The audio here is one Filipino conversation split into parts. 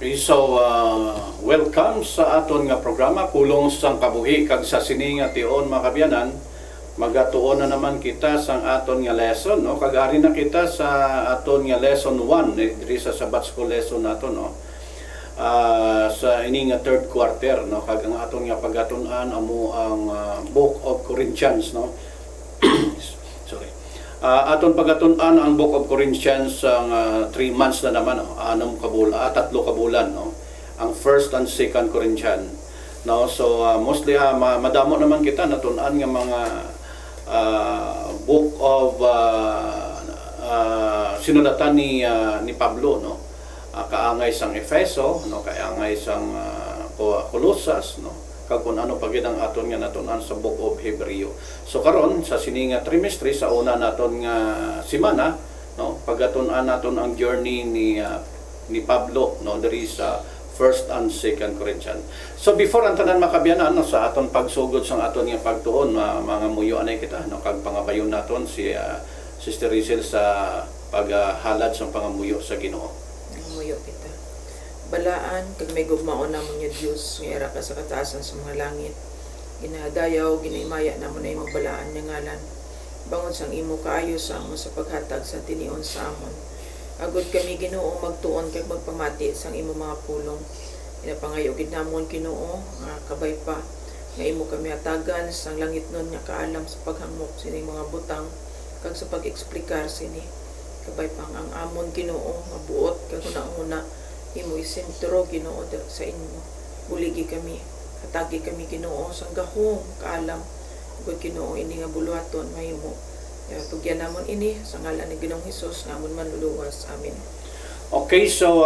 Okay, so welcome sa aton nga programa Kulong sang Kabuhi kag sa sininga tion mga kabyanan. Magatuon na naman kita sang aton nga lesson, no? Kag-ari na kita sa aton nga lesson 1 diri sa Sabbath School lesson nato, no. Sa ini nga third quarter, no, kag ang aton nga pagatun-an amo ang Book of Corinthians, no. Sorry. Aton pagatun-an ang Book of Corinthians ang 3 months na naman, no? 3 kabulan, no? Ang 1st and 2nd Corinthians, no? So mostly madamo naman kita natun-an nga mga book of sinulatan ni Pablo, no? Kaangay sang Efeso, no? Kaangay sang Colossus, no? Kag kung ano pagid ang aton nga natun-an sa Book of Hebreo. So karon sa sini nga trimestre sa una naton nga semana, no, pagatun-an naton ang journey ni Pablo, no, diri sa 1st and 2nd Corinthians. So before ang tanan makabyanan, no, sa aton pagsugod sang aton nga pagtuon, mga muyo anay kita, no, kag pangabayon naton si Sister Rizal sa paghalad sa pangamuyo sa Ginoo. Muyo kita. Balaan kag may gugmaon namon nga Dios nga era ka sa kataasan sa mga langit. Ginadayaw ginaymaya namon ay magbalaan nga ngalan. Bangon sang imo kaayo sa amon sa paghatag sa tinion sa amon. Agod kami Ginoo magtuon kag magpamati sang imo mga pulong. Inapangayo gid namon Ginoo nga kabay pa nga imo kami hatagan sang langit nun nga kaalam sa paghamok sini mga butang kag sa pag-eksplikar sini. Kabay pang ang amon Ginoo nga buot kag una-una imo isentro Ginoo sa inyo. Buligi kami, katagi kami Ginoo sang gahom kaalam. Ug Ginoo ini nga buluhaton mahimo. Tugyan namon ini sa ngalan ni Ginoong Hesus nga amon manluluwas. Amen. Okay, so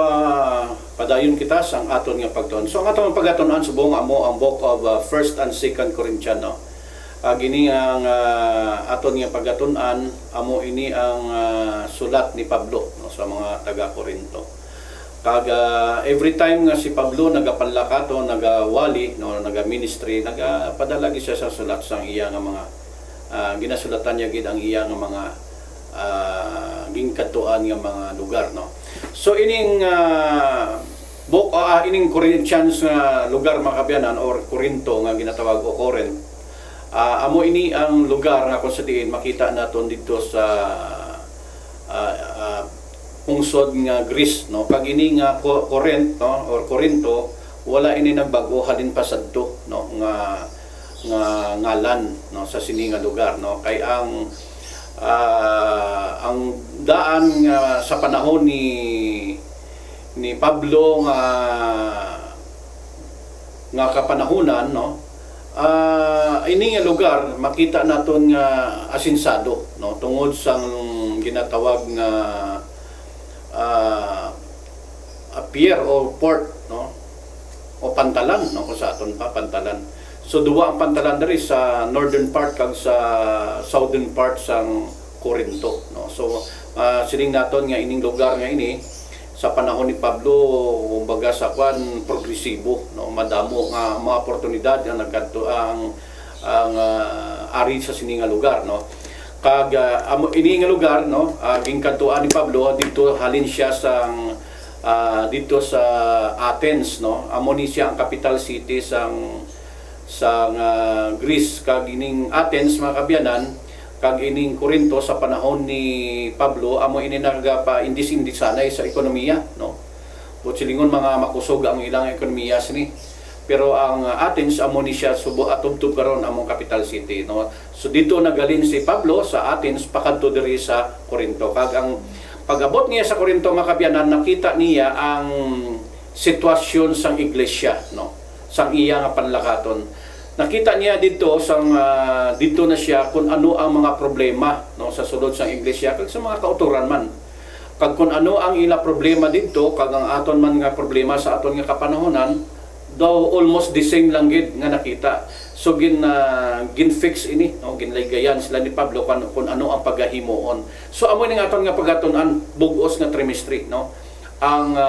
padayon kita sa aton nga pagtuon. So ang aton pagatunan subong amo ang Book of 1st and 2nd Corinthians, no. Gini ang aton nga pagatunan amo ini ang sulat ni Pablo, no, sa mga taga Corinto. Kag every time nga si Pablo nagapanlakato, nagawali, no, naga-ministry, nagapadala siya sa sulat sang iya nga mga ginasulatan niya gid ang iya nga mga gingkatuan nga mga lugar, no. So ining ining Corinthians nga lugar makabyanan or Corinto nga ginatawag o Corinth, amo ini ang lugar nga kung sa diin makita naton dito sa pungsod nga Greece, no. Kag ini nga Corinth, no, or Corinto, wala ini nagbago halin pa sadto, no, nga ngalan, no, sa sini nga lugar, no. Kay ang daan sa panahon ni Pablo nga kapanahunan, no, ini nga lugar makita naton nga asinsado, no, tungod sang ginatawag nga pier o port, no, o pantalan, no, kung sa aton pa pantalan. So duwa ang pantalan diri sa northern part kag sa southern part sang Corinto, no. So sining naton nga ining lugar nga ini sa panahon ni Pablo, kumbaga sa kwan progresibo, no, madamo nga mga oportunidad nga nagkadto ang ari sa sining nga lugar, no. Kag ini nga lugar, no, gingkadtuan ni Pablo dito halin siya sang dito sa Athens, no. Amo ni siya ang capital city sang Greece. Kag ining Athens mga kabyanan kag ining Corinto sa panahon ni Pablo amo ini nagapa-indis-indisanay sa ekonomiya, no. Silingon mga makusog ang ilang ekonomiya sini. Pero ang Athens amo ni siya subo atubtub karon among capital city, no. So dito nagalin si Pablo sa Athens pakadto diri sa Corinto. Kag ang pag-abot niya sa Corinto makabyanan nakita niya ang sitwasyon sang iglesia, no, sang iya nga panlakaton. Nakita niya dito sang dito na siya kung ano ang mga problema, no, sa sulod sang iglesia kag sa mga kauturan man. Kag kung ano ang ila problema dito kag ang aton man nga problema sa aton nga kapanahonan, daw almost the same lang gid nga nakita. So gin-fix ini, no, ginlaygayan sila ni Pablo kung ano ang pagahimoon. So amo ning aton nga pagatunan bug-os nga trimestre, no, ang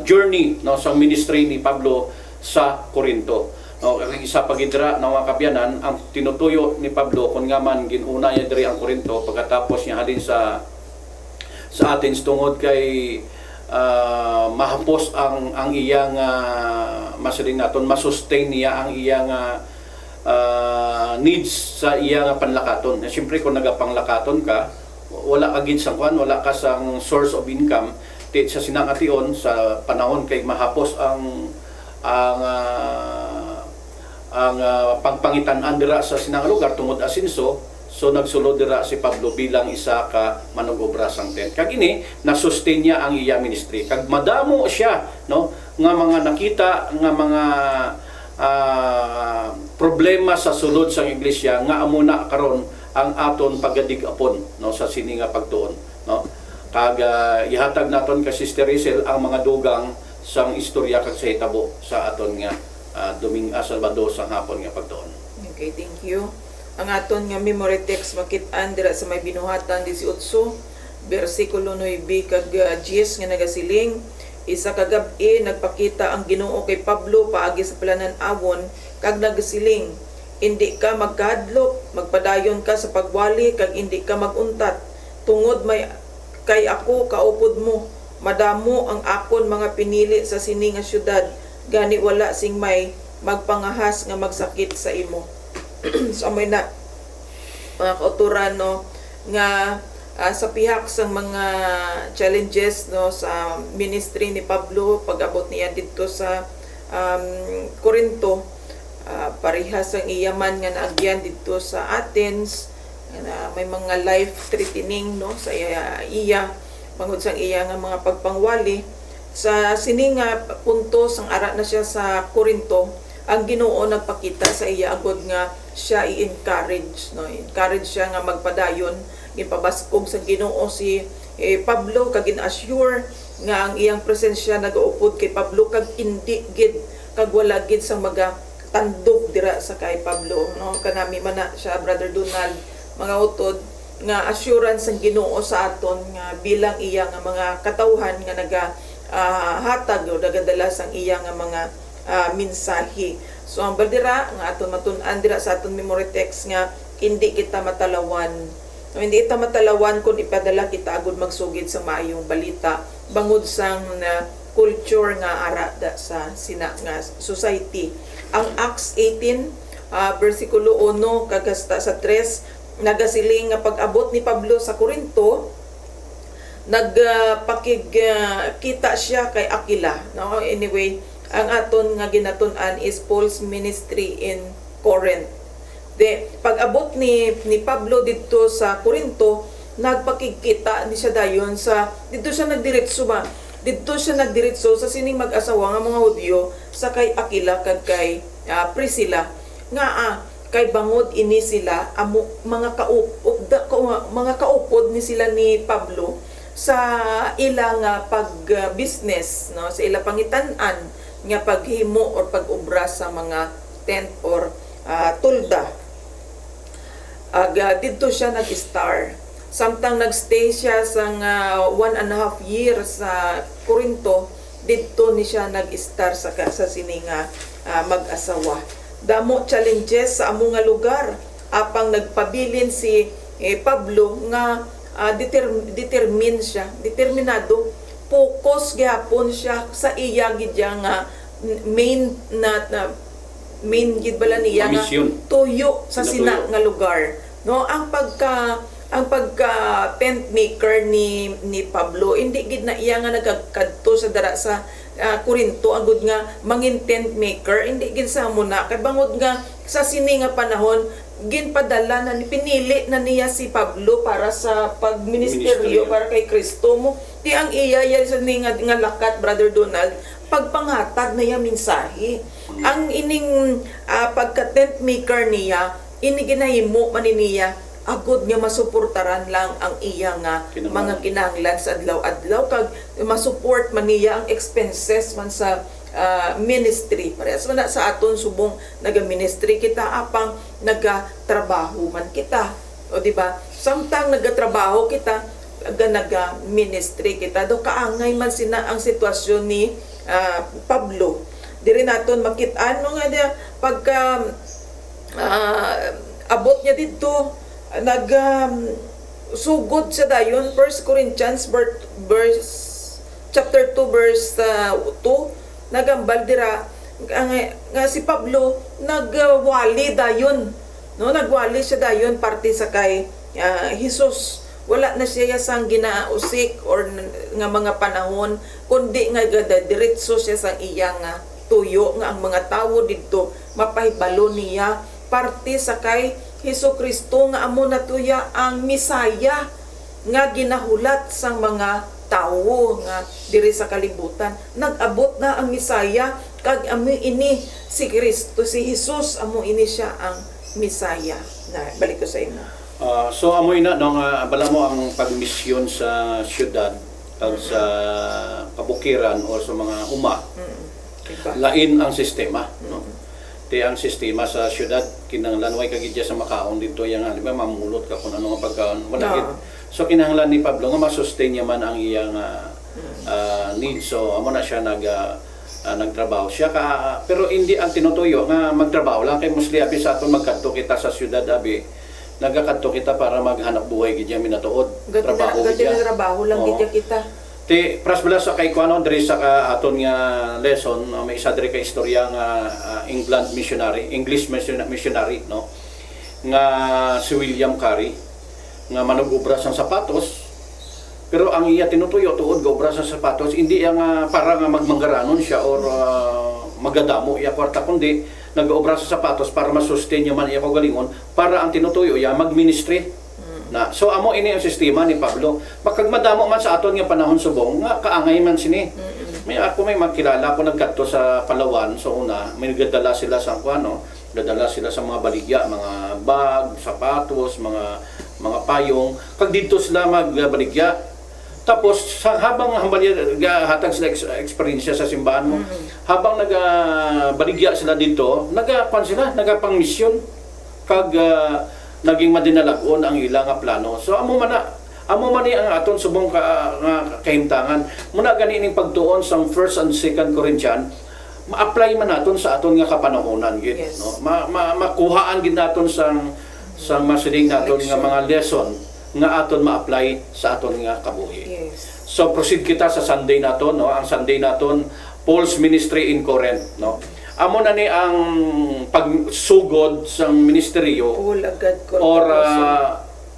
journey, no, sa ministry ni Pablo sa Corinto, no. Ang isa pagidra ng mga kabyanan ang tinutuyo ni Pablo kung nga man ginuna niya diri ang Corinto pagkatapos niya halin sa Athens tungod kay mahapos ang iyang masiling naton masustain niya ang iyang needs sa iyang panlakaton. Siyempre kung nagapanglakaton ka, wala ka gid sang kwan, wala ka sang source of income, sa sinangation sa panahon kay mahapos ang pagpangitan-an dira sa sinang lugar tungod asinso. So nagsulod dira si Pablo bilang isa ka manugobra sang tent. Kag ini na-sustain niya ang iya ministry. Kag madamo siya no nga mga nakita nga mga problema sa sulod sang iglesia nga amuna karon ang aton pagadig-apon no sa sini nga pagtuon no. Kag ihatag naton ka Sister Rizal ang mga dugang sang istorya kag sa hitabo sa aton nga Sabado sang hapon nga pagtuon. Okay, thank you. Ang aton nga memory text makit-an dira sa may binuhatan 18 bersikulo 9 kag 10 nga nagasiling, isa ka gab-i nagpakita ang Ginoo kay Pablo paagi sa Palananawon kag nagasiling, hindi ka magkahadlok, magpadayon ka sa pagwali kag hindi ka maguntat tungod may kay ako kaupod mo, madamo ang akon mga pinili sa sini nga syudad, gani wala sing may magpangahas nga magsakit sa imo. So may na mga kauturan no nga sa pihak sa mga challenges no sa ministry ni Pablo pag-abot niya dito sa Corinto, parehas ang iyaman nga naagyan dito sa Athens, may mga life threatening no sa iya bangod sang iya nga mga pagpangwali sa sini nga punto sang ara na siya sa Corinto. Ang Ginoo nagpakita sa iya agod nga siya i-encourage no, encourage siya nga magpadayon. Ginpabaskog sa Ginoo si Pablo kag gin-assure nga ang iyang presensya nagaupod kay Pablo kag indi gid kag wala gid sang magatandog dira sa kay Pablo no. Kanami man na siya Brother Donald mga utod nga assurance sang Ginoo sa aton nga bilang iya nga mga katawhan nga hatag o nagadala sang iya nga mga mensahe. So ang baldira nga aton matun-an dira sa aton memory text nga hindi kita matalawan. Hindi kita matalawan kung ipadala kita agud magsugid sa maayong balita bangod sang culture nga ara sa sina nga society. Ang Acts 18 bersikulo 1 kagasta sa 3 nagasiling nga pag-abot ni Pablo sa Corinto nagpakigkita siya kay Aquila no. Anyway, ang aton nga ginatun-an is Paul's ministry in Corinth. Pag-abot ni Pablo dito sa Corinto, nagpakigkita ni siya dayon sa dito siya nagdiretso sa sining mag-asawa nga mga Hudyo sa kay Aquila kag kay Priscilla nga kay bangod ini sila mga kaupod ni sila ni Pablo sa ilang pag-business no, sa ilang pangitan-an nga paghimo or pag-ubra sa mga tent or tulda. Dito siya nag-star. Samtang nagstay siya sa 1.5 years sa Corinto, dito ni siya nag-star sa sining mag-asawa. Damo challenges sa among nga lugar apang nagpabilin si Pablo nga determinado, focus gyapon siya sa iya gid nga main gid bala niya nga tuyo sa sina nga lugar no. Ang pagka tent maker ni Pablo hindi gid na iya nga nagkadto sa dara sa Corinto agud nga mangin tent maker, hindi gid sa muna kay bangod nga sa sini nga panahon ginpadala na pinili na niya si Pablo para sa pagministeryo para kay Kristo mo. Di ang iya sa nga lakat Brother Donald pagpanghatag na iya mensahe. Ang ining pagka-tent maker niya ini ginahimo man niya agud nga masuportaran lang ang iya nga mga kinahanglan sa adlaw-adlaw kag masupport man niya ang expenses man sa ministry. Parehas man na sa aton subong naga-ministry kita apang nagatrabaho man kita. O di ba? Samtang nagatrabaho kita, naga-ministry kita. Do kaangay man sina ang sitwasyon ni Pablo. Diri naton makit-an no nga dia pagka abot niya dito sugod sa dayon 1 Corinthians verse chapter 2 verse 2 nagambal dira nga si Pablo nagwali dayon, no, nagwali siya dayon parte sa kay Hesus. Wala na siya sang ginausik or nga mga panahon, kundi nga diretso siya sang iyang tuyo nga ang mga tawo didto mapahibalo niya parte sa kay Hesukristo nga amo natuya ang Misaya nga ginahulat sang mga tawo nga diri sa kalibutan. Nag-abot na ang Misaya kag amo ini si Kristo, si Hesus, amo ini siya ang Misaya. Na balik ko sa imo. So amoy na no nga bala mo ang pagmisyon sa syudad kag sa kabukiran o sa mga uma. Diba? Lain ang sistema, no. Ti ang sistema sa syudad kinahanglan way kagidya sa makaon dito yang di ba mamulot ka kung ano nga pagkaon wala gid. So kinahanglan ni Pablo nga ma-sustain niya man ang iyang needs. So amo na siya nagtrabaho siya pero hindi ang tinutuyo nga magtrabaho lang kay mostly abi sa aton magkadto kita sa syudad abi nagakadto kita para maghanap buhay gid mi natuod trabaho gid trabaho lang gid kita. Ti pras bala sa kay kuano diri sa aton nga lesson may isa diri ka istorya nga English missionary no nga si William Carey nga manugobra sang sapatos pero ang iya tinutuyo tuod gobra sa sapatos hindi nga para nga magmanggaranon siya or magadamo iya kwarta kundi nag-obra sa sapatos para ma-sustain niya man iya kagalingon para ang tinutuyo iya mag-ministry na. So amo ini ang sistema ni Pablo. Makagmadamo man sa aton nga panahon subong nga kaangay man sini. May makilala ko nagkadto sa Palawan so una may nagdala sila sa kuano, dadala sila sa mga baligya, mga bag, sapatos, mga payong. Kag dito sila magbaligya. Tapos habang hatag sila experience sa simbahan mo, habang nagabaligya sila dito, nagapang misyon kag naging madinalagon ang ilang plano. So amo man ang aton subong kahimtangan. Muna gani ning pagtuon sa 1 and 2 Corinthians, ma-apply man naton sa aton nga kapanahonan gid, yes. no? Makuhaan gid naton sang masiling naton nga mga lesson nga aton ma-apply sa aton nga kabuhi. Yes. So proceed kita sa Sunday naton, no? Ang Sunday naton Paul's ministry in Corinth, no? Amo na ni ang pagsugod sang ministeryo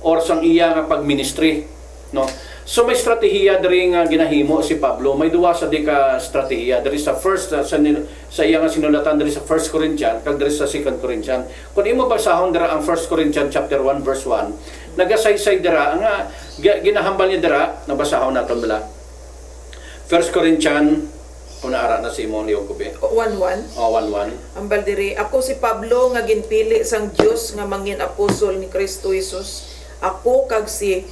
or sang iya nga pagministry, no? So may strategiya diri nga ginahimo si Pablo. May duwa sa di ka strategiya diri sa first sa iya nga sinulatan diri sa 1 Corinthians kag diri sa 2 Corinthians. Kung imo basahon dira ang 1 Corinthians chapter 1 verse 1, nagasaysay dira nga ginahambal niya dira nabasahon naton bala. 1 Corinthians ara na si Simon Leon Kubi. 1:1. 1:1. Ambal diri, ako si Pablo nga ginpili sang Dios nga mangin apostol ni Kristo Jesus. Ako kag si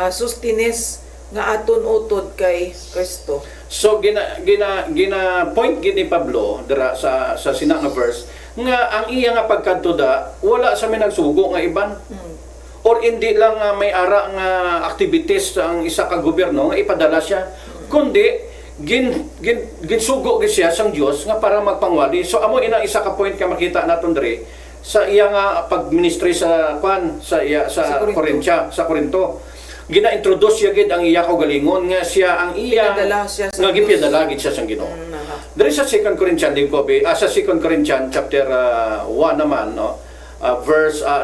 Sostines nga aton utod kay Kristo. So gina point gid ni Pablo dira sa sina nga verse nga ang iya nga pagkadtoda wala sa may nagsugo nga iban. Or hindi lang may ara nga activities ang isa ka gobyerno nga ipadala siya, kundi ginsugo gid siya sang Dios nga para magpangwali. So amo ina isa ka point ka makita naton diri sa iya nga pagministry sa Corinto. Gina-introduce siya gid ang iya kaugalingon nga siya ang iya nga gipadala gid siya sang Ginoo. Diri sa 2 Corinthians din ko sa 2 Corinthians chapter 1 naman, no,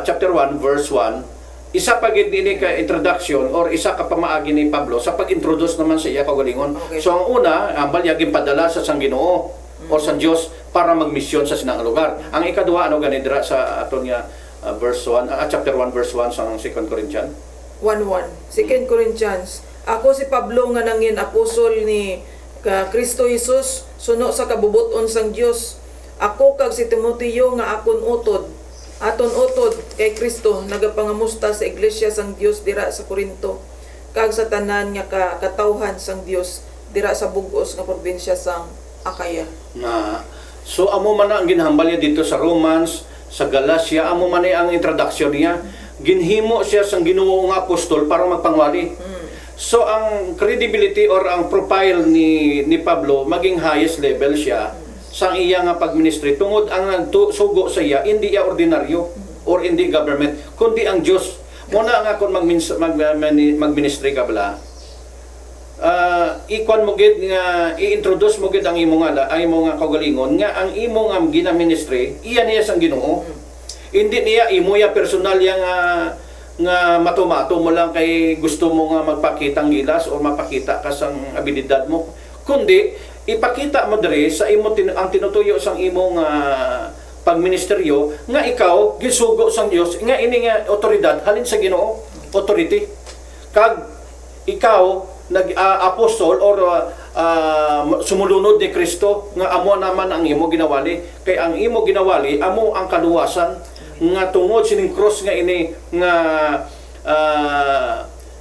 chapter 1 verse 1, isa pa gid ini ka introduction or isa ka pamaagi ni Pablo sa pag-introduce naman sa iya kaugalingon. Okay. So ang una, ambal niya gipadala sa sang Ginoo o sa Dios para magmisyon sa sinang lugar. Ang ikaduha ano gani dira sa aton nga verse 1 chapter 1 verse 1 sa 2 Corinthians 1:1. 2 Corinthians, ako si Pablo nga nangin apostol ni Kristo Jesus suno sa kabubuton sang Dios. Ako kag si Timoteo nga aton utod kay Kristo nagapangamusta sa iglesia sang Dios dira sa Corinto kag sa tanan nga katawhan sang Dios dira sa bug-os nga probinsya sang Akaya. So amo man ang ginhambal niya dito sa Romans, sa Galacia, amo man ang introduction niya. Ginhimo siya sang Ginoo nga apostol para magpangwali. So ang credibility or ang profile ni Pablo maging highest level siya sang iya nga pagministry tungod ang sugo sa iya hindi iya ordinaryo or hindi government kundi ang Dios. Muna nga kung magministry ka bala, ikwan mo gid nga i-introduce mo gid ang imo nga kaugalingon nga ang imo nga gina-ministry iya niya sang Ginoo. Hindi niya imo ya personal ya nga matumato mo lang kay gusto mo nga magpakitang gilas o mapakita ka sang abilidad mo, kundi ipakita mo diri sa imo ang tinutuyo sang imo nga pagministeryo nga ikaw gisugo sang Dios nga ini nga otoridad halin sa Ginoo, authority. Kag ikaw nag-apostol or sumulunod ni Kristo nga amo naman ang imo ginawali, kay ang imo ginawali amo ang kaluwasan nga tungod sining cross nga ini nga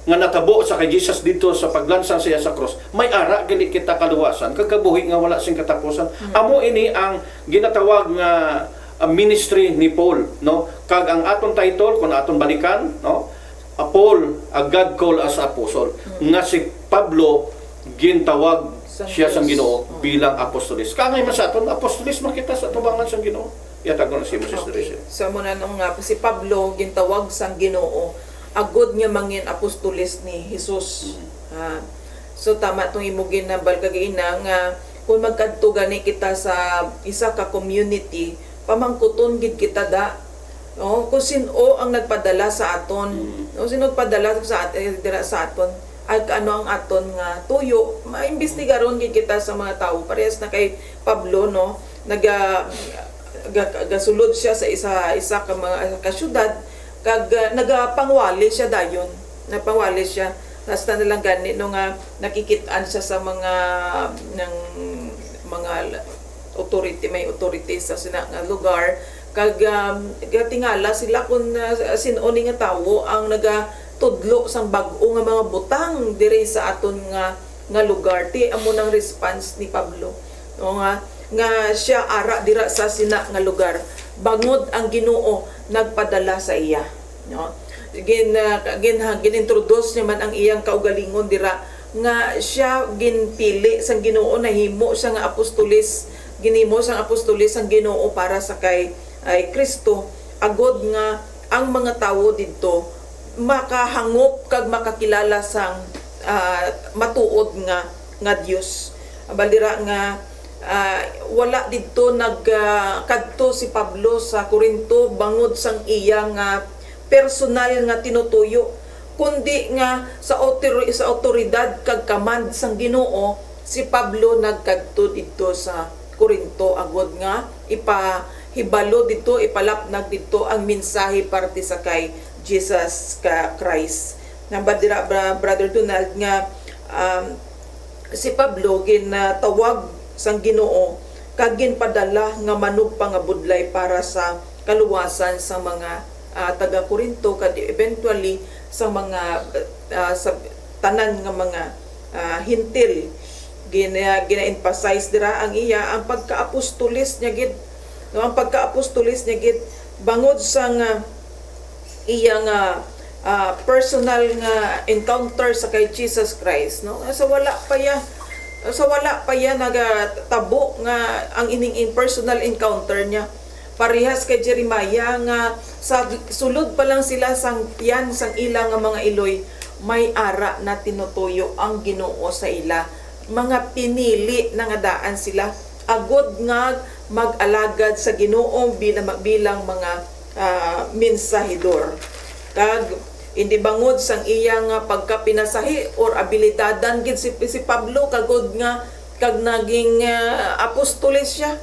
natabo sa kay Jesus dito sa paglansang siya sa cross, may ara gali kita kaluwasan kagabuhi nga wala sing katapusan. Amo ini ang ginatawag nga ministry ni Paul, no? Kag ang aton title kung aton balikan, no? Paul, a God called as apostle. Nga si Pablo gintawag siya sang Ginoo bilang apostolis. Kangay man sa aton apostolis makita sa tubangan sang Ginoo. Yatag ko na si Moses Teresa. So muna nung nga si Pablo gintawag sang Ginoo agod nga mangin apostolis ni Jesus. So tama tong imo ginabal kagaina nga kung magkadto gani kita sa isa ka community, pamangkuton gid kita da. No, kung sino ang nagpadala sa aton, no, sino nagpadala sa aton, ay ano ang aton nga tuyo, maimbestigaron gid kita sa mga tao. Parehas na kay Pablo, no, gasulod siya sa isa ka mga kasyudad, kag nagapangwali siya dayon, napangwali siya. Basta na lang gani no nga nakikitaan siya sa mga authority, may authority sa sina nga lugar, kag tingala sila kung sino ni nga tawo ang nagatudlo sang bag-o nga mga butang diri sa aton nga lugar. Ti amo nang response ni Pablo, no, nga siya ara dira sa sina nga lugar bangod ang Ginoo nagpadala sa iya, no. Ginintroduce niya man ang iyang kaugalingon dira nga siya ginpili sang Ginoo na himo siya nga apostolis, ginimo sang apostolis ang Ginoo para sa kay Kristo, agod nga ang mga tawo didto makahangop kag makakilala sang matuod nga Dios. Balira nga wala didto nagkadto si Pablo sa Corinto bangod sang iyang personal nga tinutuyo, kundi nga sa otoridad kag command sang Ginoo si Pablo nagkadto didto sa Corinto agod nga ipahibalo didto, ipalapnag didto ang mensahe parte sa kay Jesus Christ. Nabadira Brother Donald nga si Pablo ginatawag sang Ginoo kag ginpadala nga manug pangabudlay para sa kaluwasan sa mga taga Corinto kag eventually sa mga sa tanan nga mga hintil. Gina-emphasize dira ang ang pagka-apostolis niya gid, no, ang pagka-apostolis niya gid bangod sang iyang personal nga encounter sa kay Jesus Christ, no. Sa wala pa ya nagatabo nga ang ining personal encounter niya. Parehas kay Jeremiah nga sa sulod pa lang sila sang tiyan sang ilang nga mga iloy, may ara na tinutuyo ang Ginoo sa ila. Mga pinili na nga daan sila agod nga mag-alagad sa Ginoo bilang mga mensahidor. Kag hindi bangod sang iyang pagkapinasahi or abilidadan gid si Pablo kagod nga kag naging apostolis siya,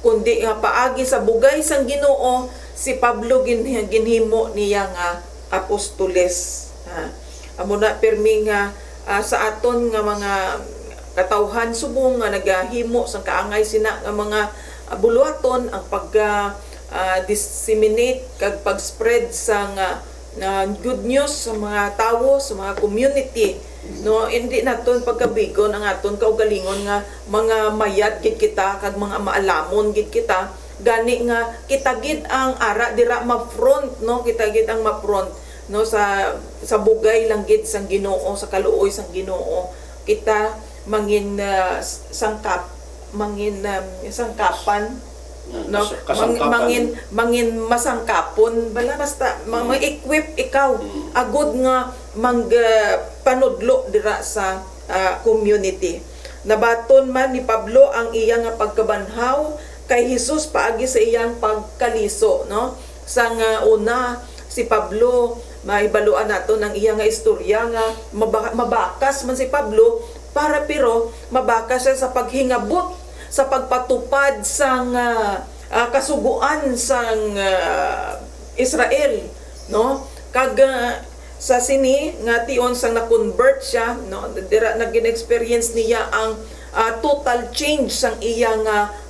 kundi nga paagi sa bugay sang Ginoo si Pablo ginhimo niya nga apostolis. Amo na permi nga sa aton nga mga katawhan subong nga nagahimo sang kaangay sina nga mga buluhaton ang disseminate kag pag-spread sang good news sa mga tawo, sa mga community, no. Hindi naton pagkabigon ang aton kaugalingon nga mga mayat gid kita kag mga maalamon gid kita, gani nga kita gid ang ara dira ma-front, no, kita gid ang ma-front, no, sa bugay lang gid sang Ginoo, sa kaluoy sang Ginoo kita mangin sangkapan, no, mangin masangkapon bala, basta mag-equip ikaw agud nga panudlo dira sa community. Nabaton man ni Pablo ang iyang nga pagkabanhaw kay Hesus paagi sa iyang pagkaliso, no? Sang una si Pablo, maibaluan nato ng iyang nga istorya nga mabakas man si Pablo, para pero mabakas siya sa paghingabot sa pagpatupad sang kasuguan sang Israel, no? Kag sa sini nga tion sang na-convert siya, no? Dira nagin-experience niya ang total change sang iyang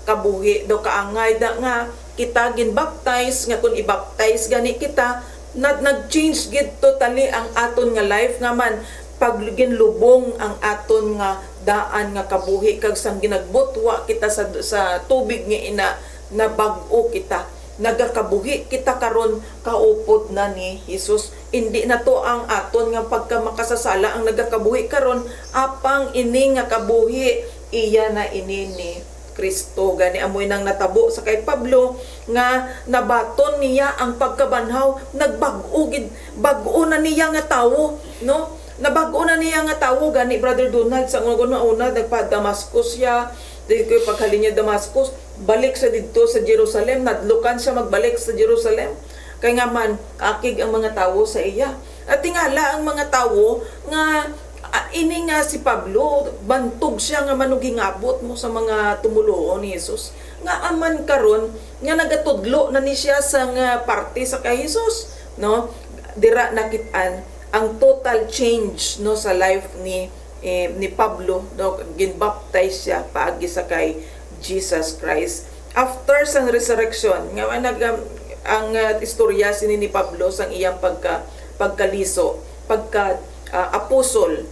kabuhi. Do kaangay da nga kita gin-baptize, nga kung i-baptize gani kita, nag-change gid totally ang aton nga life nga man pag ginlubong ang aton nga daan nga kabuhi, kag sang ginagbutwa kita sa tubig nga ina, na bag-o kita, nagakabuhi kita karon kaupod na ni Hesus. Hindi na to ang aton nga pagka makasasala ang nagakabuhi karon, apang ini nga kabuhi iya na ini ni Kristo. Gani amoy nang natabo sa kay Pablo nga nabaton niya ang pagkabanhaw, nagbag-o gid, bag-o na niya nga tawo, no? Nabag-o na niya nga tawo. Gani Brother Donald, sa una nagpa Damascus siya, di ko paghalin niya Damascus, balik sa dito sa Jerusalem, nadlukan siya magbalik sa Jerusalem kay nga man akig ang mga tawo sa iya. At tingala ang mga tawo nga ini nga si Pablo, bantog siya nga manugingabot mo sa mga tumuluon ni Jesus. Nga aman karon nga nagatudlo na ni siya sa parte sa kay Jesus, no? Dira nakitaan ang total change, no, sa life ni Pablo, no? Ginbaptize siya paagi sa kay Jesus Christ. After sang resurrection, nga ang istorya sini ni Pablo sang iyang pagkaliso, apostol.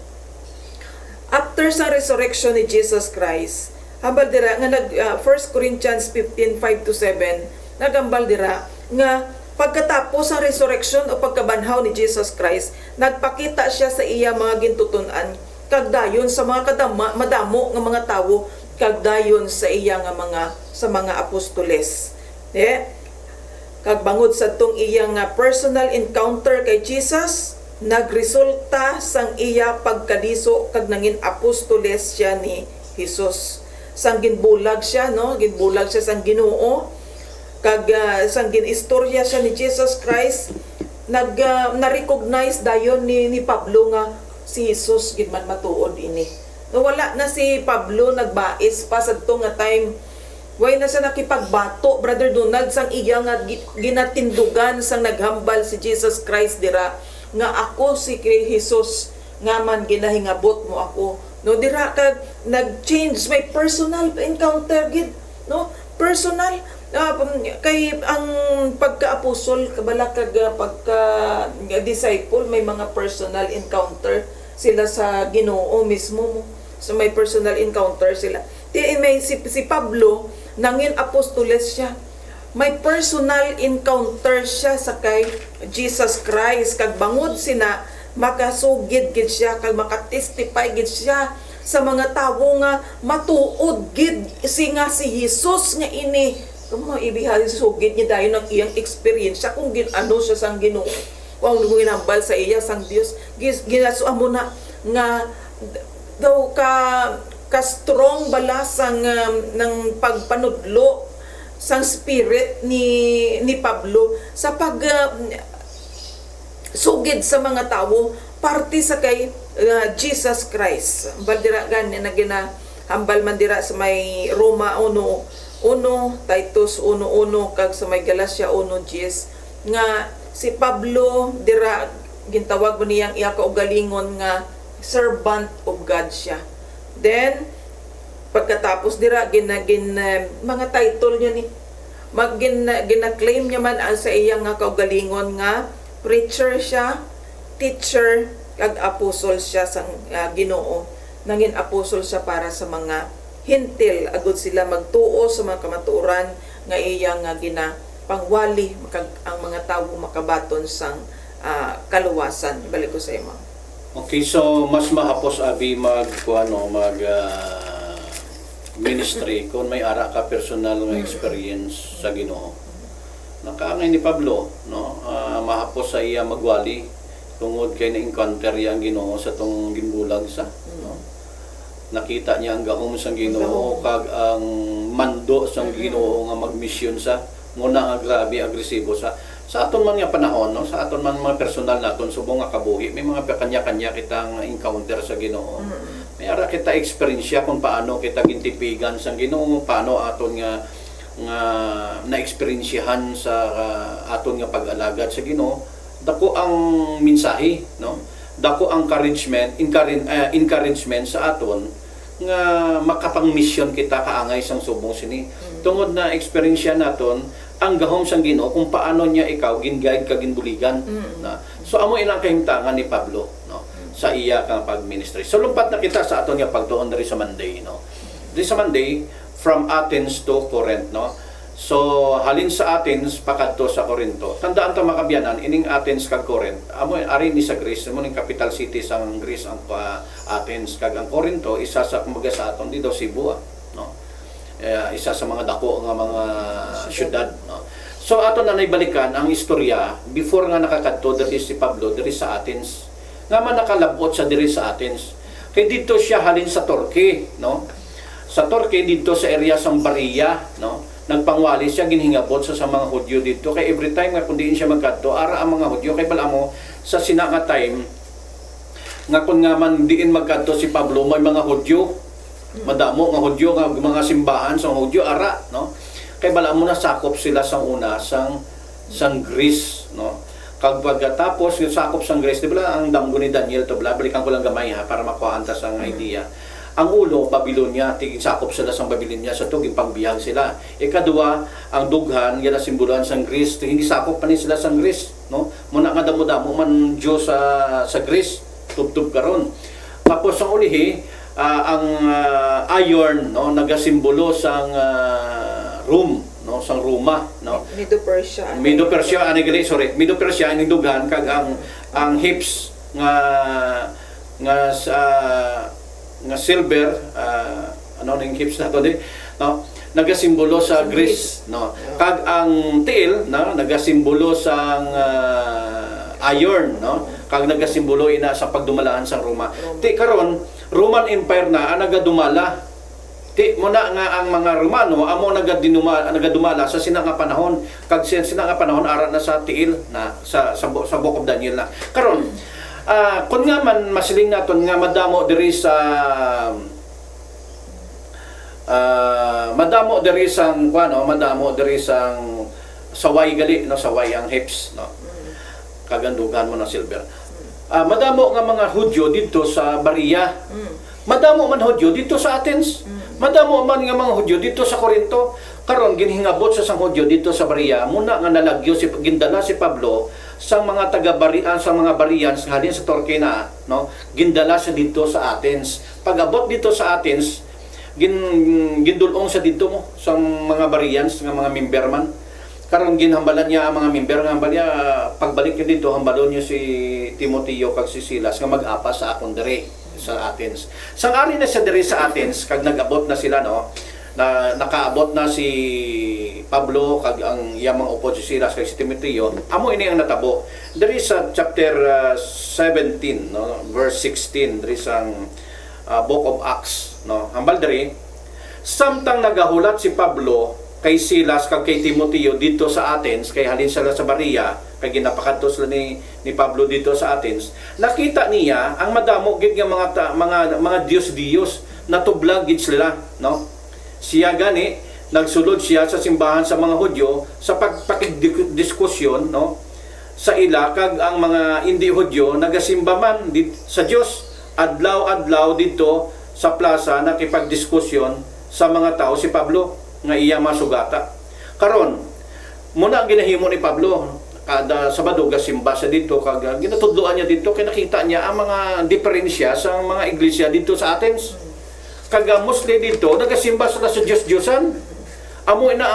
After sa resurrection ni Jesus Christ, hambal dira nga 1 Corinthians 15:5-7, nagambal dira nga pagkatapos sa resurrection o pagkabanhaw ni Jesus Christ, nagpakita siya sa iya mga gintutunan, kagdayon sa mga madamo nga mga tawo, kagdayon sa iya nga mga apostoles. Kag bangod sa tong iyang personal encounter kay Jesus, nagresulta sang iya pagkadiso kag nangin apostoles siya ni Jesus. Sang ginbulag siya, no? Ginbulag siya sang Ginoo. Kag sang ginistorya siya ni Jesus Christ, na-recognize dayon ni Pablo nga si Jesus gid man matuod ini. No, wala na si Pablo nagbais pa sadto nga time, way na siya nakipagbato, Brother Donald, sang iya nga ginatindugan sang naghambal si Jesus Christ dira nga ako si Jesus nga man ginahingabot mo ako, no? Dira kag nag-change, may personal encounter gid, no? Personal kay ang pagka-apostol kabala kag pagka-disciple, may mga personal encounter sila sa Ginoo mismo, so may personal encounter sila. May si Pablo nangin apostoles siya, may personal encounter siya sa kay Jesus Christ, kag bangod sina makasugid gid siya, kag makatestify gid siya sa mga tawo nga matuod gid si Jesus nga ini. Kung ibihali sugid niya dayon ang iyang experience kung ginano siya sang Ginoo, kung ginambal sa iya sang Dios, ginasuan mo na nga daw ka strong bala sang ng pagpanudlo sang spirit ni Pablo sa pag sugid sa mga tawo parte sa kay Jesus Christ. Baldira gani na ginahambal man dira sa may Roma 1:1, Titus 1:1, kag sa may Galacia 1:10 nga si Pablo dira gintawag mo niyang iya kaugalingon nga servant of God siya. Then pagkatapos dira mga title niya ni gina-claim niya man sa iyang nga kaugalingon nga preacher siya, teacher, kag apostle siya sa Ginoo. Nangin apostle siya para sa mga hintil, agud sila magtuo sa mga kamatuoran nga iyang ginapangwali ang mga tawo makabaton sang kaluwasan. Balik ko sa imo. Okay, so mas mahapos abi ministry kung may ara ka personal nga experience sa Ginoo. Nakaangay ni Pablo, no? Mahapos sa iya magwali tungod kay na encounter yang Ginoo sa tong ginbulag sa, no? nakita niya ang gahom sang Ginoo kag ang mando sang Ginoo nga magmisyon sa muna nga grabe agresibo sa aton man nga panahon, no, sa aton man mga personal naton subong nga kabuhi, may mga kanya-kanya kitang encounter sa Ginoo. May ara kita eksperyensya kung paano kita gintipigan sang Ginoo, paano aton nga na-eksperyensyahan sa aton nga pag-alagad sa Ginoo. Dako ang mensahe, no? Dako ang encouragement sa aton nga makapang-mission kita kaangay sang subong sini. Tungod na eksperyensya naton ang gahom sang Ginoo kung paano niya ikaw gin-guide ka ginbuligan. Na. So amo inang kahimtangan ni Pablo, no? Sa iya kang pag-ministry. So lumpat na kita sa aton nga pagtuon diri sa Monday, no? Diri sa Monday from Athens to Corinth, no? So halin sa Athens pakadto sa Corinto. Tandaan ta makabyanan ining Athens kag Corinth. Amo ari ni sa Greece, amo ning capital city sang Greece ang Athens kag ang Corinto isa sa kumbaga sa aton dito Cebu, no? Isa sa mga dako nga mga syudad, no? So ato na naibalikan ang istorya before nga nakakadto diri si Pablo diri sa Athens. Nga man nakalabot sa diri sa Athens. Kay dito siya halin sa Turkey, no? Sa Turkey dito sa area sang Berea, no? Nagpangwali siya ginhingabot sa mga Hudyo dito kay every time nga kun diin siya magkadto ara ang mga Hudyo kay bala mo sa sinanga time nga kun nga man diin magkadto si Pablo may mga Hudyo madamo nga Hudyo nga mga simbahan sa Hudyo ara, no? Kay bala mo na sakop sila sang una sang Greece, no? Kag pagkatapos yung sakop sang Greece, di ba ang damgo ni Daniel to bala balikan ko lang gamay ha para makuha ta sang idea. Ang ulo Babylonia, tiging sakop sila sang Babylonia sa tuging pangbihag sila. Ikadua, ang dughan yan ang simbolohan sang Greece, tiging sakop pa ni sila sang Greece, no? Muna nga damo-damo man Diyos sa Greece, tub-tub karon. Tapos ang ulihi, ang iron, no, nagasimbolo sang Rome, no, sang Roma, no. Medo-Persia Medo-Persia ang dughan kag ang hips nga silver, ano ning hips nato di, no, nagasimbolo sa Greece, no. Kag ang tail, no, nagasimbolo sang iron, no. Kag nagasimbolo ina sa pagdumalaan sa Roma. Ti karon Roman Empire na ang nagadumala. Ti muna nga ang mga Romano amo nagadumala sa sinanga panahon. Kag sinanga panahon ara na sa tiil na sa Book of Daniel na. Karon kun nga man masiling naton nga madamo diri sa saway gali, no, saway ang hips, no. Kagandugan mo na silver. Madamo nga mga Hudyo dito sa Berea. Madamo man Hudyo dito sa Athens. Madamo man nga mga Hudyo dito sa Corinto. Karon ginhingabot sa sang Hudyo dito sa Berea. Muna nga nalagyo gindala si Pablo sa mga taga-Barian sa mga Barians halin sa Turkey na, no. Gindala siya dito sa Athens. Pag-abot dito sa Athens, gindulong sa dito mo sa mga Barians nga mga member man. Karon ginhambalan niya ang mga member nga hambal niya pagbalik niya dito hambalon niya si Timoteo kag si Silas nga mag-apa sa akon diri sa Athens. Sang-ari na siya diri sa Athens kag nag-abot na sila, no, na nakaabot na si Pablo kag ang iyang mga upod si Silas kag si Timoteo. Amo ini ang natabo diri sa chapter 17, no, verse 16 diri sang Book of Acts, no. Hambal diri samtang nagahulat si Pablo kay Silas kag kay Timoteo dito sa Athens, kay halin sila sa Berea, kay ginapakadto sila ni Pablo dito sa Athens. Nakita niya ang madamo gid nga mga Diyos natublag gid sila, no. Siya gani nagsulod siya sa simbahan sa mga Hudyo sa pagpakidiskusyon, no, sa ila kag ang mga hindi Hudyo nagasimba man sa Dios adlaw-adlaw dito sa plaza nakipagdiskusyon sa mga tao si Pablo nga iya masugata. Karon muna ang ginahimo ni Pablo kada Sabado gasimba sa dito kag ginatudloan niya dito kay nakita niya ang mga diferensya sa mga iglesia dito sa Athens. Kag mostly dito nagasimba sila sa Diyos-Diyosan. Amo ina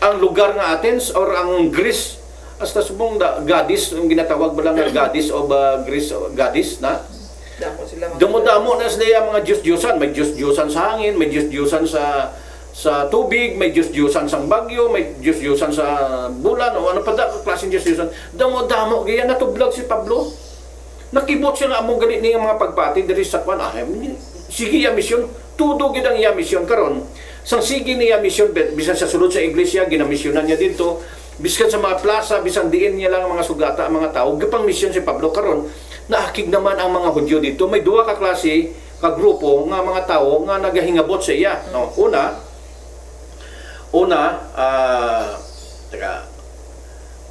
ang lugar nga Athens or ang Greece hasta subong goddess ang ginatawag ba lang nga goddess of Greece goddess na damo-damo na sila ang mga Diyos-Diyosan. May Diyos-Diyosan sa hangin, may Diyos-Diyosan sa tubig, may Diyos-Diyosan sa bagyo, may Diyos-Diyosan sa bulan, o ano pa da, klaseng Diyos-Diyosan. Damo-damo, gaya natublag si Pablo. Nakibot siya nga among galit niya mga pagpati, diri sa kwan, sige iya misyon, tudo gid ang iya misyon karon. Sang sige niya misyon bisan sa sulod sa iglesia ginamisyonan niya dito, bisan sa mga plaza, bisan diin niya lang ang mga sugata, ang mga tao, gipang misyon si Pablo karon. Naakig naman ang mga Hudyo dito. May duha ka klase ka grupo nga mga tao nga nagahingabot sa iya. No,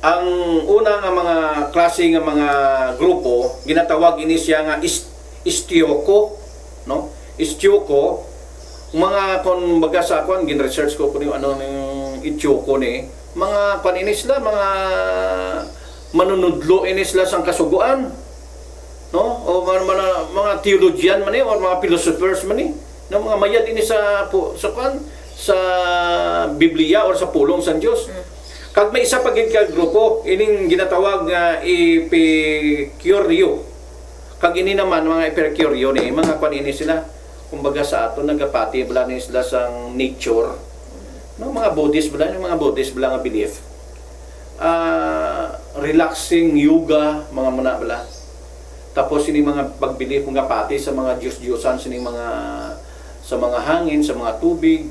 ang una nga mga klase nga mga grupo ginatawag ini siya nga istioko, no? Istioko, mga kon baga sa kon gin-research ko kung ano yung istioko ni, mga kon ini sila mga manunudlo ini sila sang kasuguan, no? O mga theologian man o mga philosophers man no, mga mayad ini sa kon sa Biblia or sa pulong sa Dios. Kag may isa pagid ka grupo ining ginatawag nga Epicureo. Kag ini naman mga Epicureo ni mga panini sila kumbaga sa ato nagapati bala ni sila sang nature. No, mga Buddhist bala, yung mga Buddhist bala nga belief. Relaxing yoga mga muna bala. Tapos ini mga pagbilib nga pati sa mga Diyos-Diyosan sining mga sa mga hangin, sa mga tubig.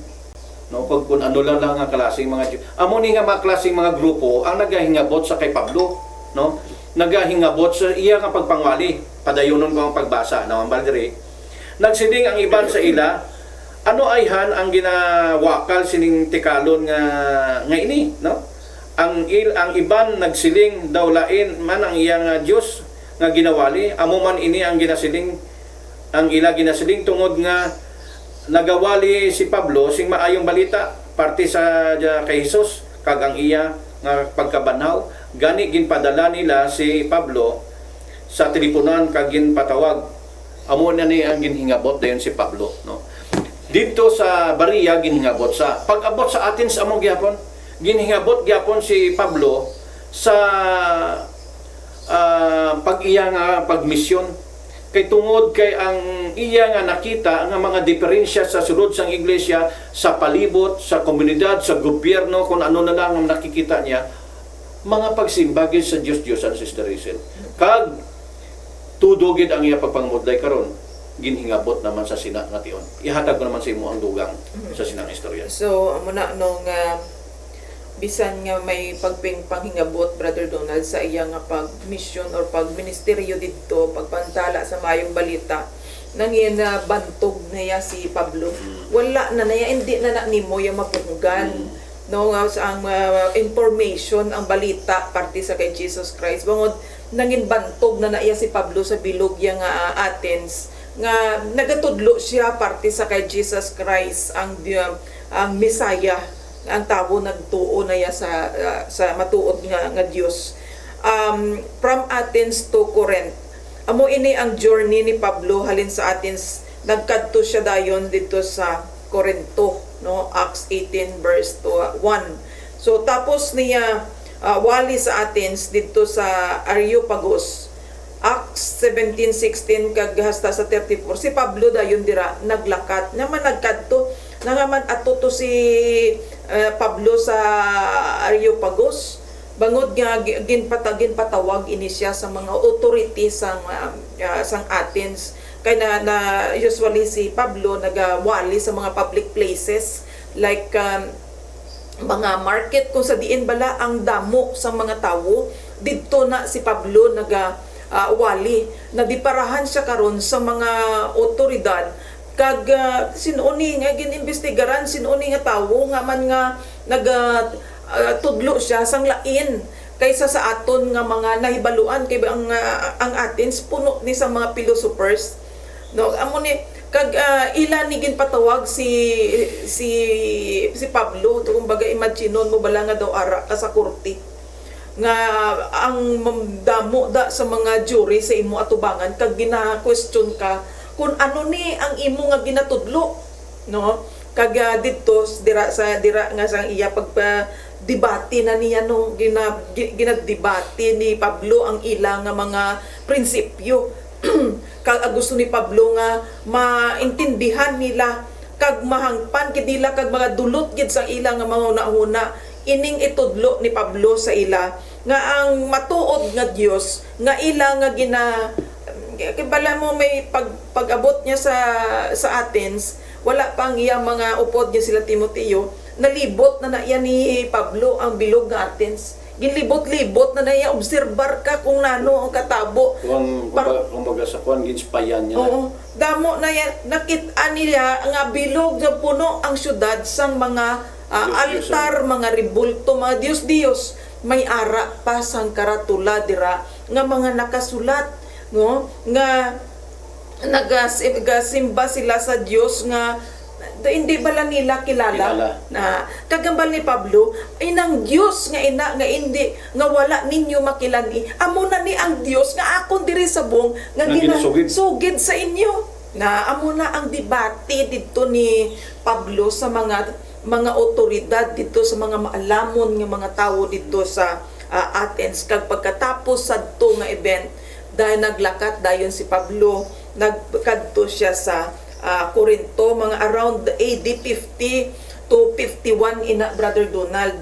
No, pag kung ano lang ang klaseng mga amo ni nga mga klaseng mga grupo ang nagahingabot sa kay Pablo, no? Nagahingabot sa iya nga pagpangwali. Padayonon ko ang pagbasa na dire. Nagsiling ang iban sa ila, ano ayhan ang ginawakal sining tikalon nga ini, no? Ang iban nagsiling daw lain man ang iyang Dios nga ginawali, amo man ini ang ginasiling ang ila ginasiling tungod nga nagawali si Pablo sing maayong balita parte sa kay Hesus kag ang iya nga pagkabanhaw gani ginpadala nila si Pablo sa teleponan kag ginpatawag amo na ni ang ginhingabot dayon si Pablo, no? Dito sa Berea ginhingabot sa pag-abot sa Athens amo gyapon ginhingabot gyapon si Pablo sa pag-iya nga pagmisyon kay tungod kay ang iya nga nakita nga mga diferensya sa sulod sang iglesia, sa palibot, sa komunidad, sa gobyerno, kung ano na lang ang nakikita niya, mga pagsimbagin sa Diyos-Diyosan, Sister Rachel. Kag tudogid ang iya pagpangmudlay karon, ginhingabot naman sa sina nga tion. Ihatag ko naman sa imo ang dugang sa sinang istorya. So, amo na nung bisan nga may pagpanghingabot, Brother Donald, sa iya nga pag-mission or pag-ministeryo dito, pagpantala sa mayong balita, nangin na bantog niya si Pablo. Wala na niya, hindi na nimo yung mapunggan. No, ang information, ang balita, parte sa kay Jesus Christ. Bangod, nangin bantog na iya si Pablo sa bilog yang Athens, nga nagatudlo siya parte sa kay Jesus Christ, ang Messiah, ang tao nagtuo na ya sa matuod nga Dios. From Athens to Corinth, amo ini ang journey ni Pablo halin sa Athens, nagkadto siya dayon dito sa Corinto, no? Acts 18 verse 1. So tapos niya wali sa Athens dito sa Areopagus, Acts 17:16 kag hasta sa 34, si Pablo dayon dira naglakat naman nagkadto nangaman ato to si Pablo sa Areopagus. Bangod nga ginpatawag ini siya sa mga authority sang Athens kay na usually si Pablo nagawali sa mga public places like mga market kung sa diin bala ang damo sa mga tawo, didto na si Pablo wali na diparahan siya karon sa mga otoridad kag sinuni nga ginimbestigaran sinuni nga tawo nga man nga tudlo siya sang lain kaysa sa aton nga mga nahibaluan kay ang Athens puno ni sa mga philosophers, no? Amo ni kag ila ni ginpatawag si Pablo to kumbaga imaginon mo bala nga daw ara ka sa korte nga ang damo da sa mga jury sa imo atubangan kag gina-question ka kung ano ni ang imo nga ginatudlo, no? Kag didto dira nga sang iya pagpa-debate na niya, no? Ginadebate ni Pablo ang ilang nga mga prinsipyo kag gusto ni Pablo nga maintindihan nila kag mahangpan kid nila kag mga dulot gid sa ilang nga mga una-una ining itudlo ni Pablo sa ila nga ang matuod nga Dios nga ila nga kay bala mo may pag-abot niya sa Athens, wala pang iyang mga upod niya sila Timoteo, nalibot na iya ni Pablo ang bilog nga Athens. Ginlibot-libot na iya, obserbar ka kung nano ang katabo. Kumbaga sa kuan ginspayan niya. Oo, damo na yan, nakita nila nga bilog sa puno ang syudad sang mga altar, mga ribulto, mga Diyos-Diyos. May ara pa sang karatula dira nga mga nakasulat, no, nga nagasimba sila sa Dios nga hindi bala nila kilala. Na kagambal ni Pablo ay nang Dios nga ina nga hindi nga wala ninyo makilani, amo na ni ang Dios nga akon diri sa buong nga ginasugid sa inyo. Na amo na ang debate dito ni Pablo sa mga otoridad dito, sa mga maalamon nga mga tao dito sa Athens. Kag pagkatapos sa to nga event, dahil naglakat dayon si Pablo, nagkadto siya sa Corinto, mga around AD 50 to 51 ina, Brother Donald.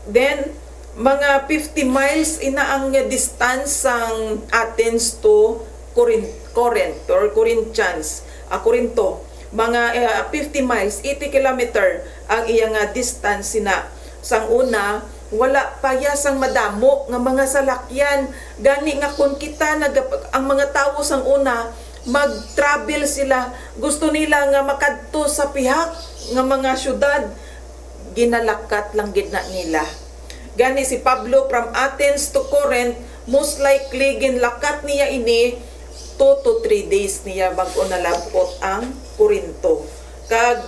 Then mga 50 miles ina ang distance sang Athens to Corinth or Corinthians, Corinto. Mga 50 miles, 80 kilometer ang iyang distance sina. Sang una, wala payasang madamo nga mga salakyan. Gani nga kung kita ang mga tao sang una mag-travel sila, gusto nila nga makadto sa pihak nga mga syudad, ginalakat lang gid na nila. Gani si Pablo from Athens to Corinth, most likely ginlakat niya ini 2 to 3 days niya bago nalabot ang Corinto. Kag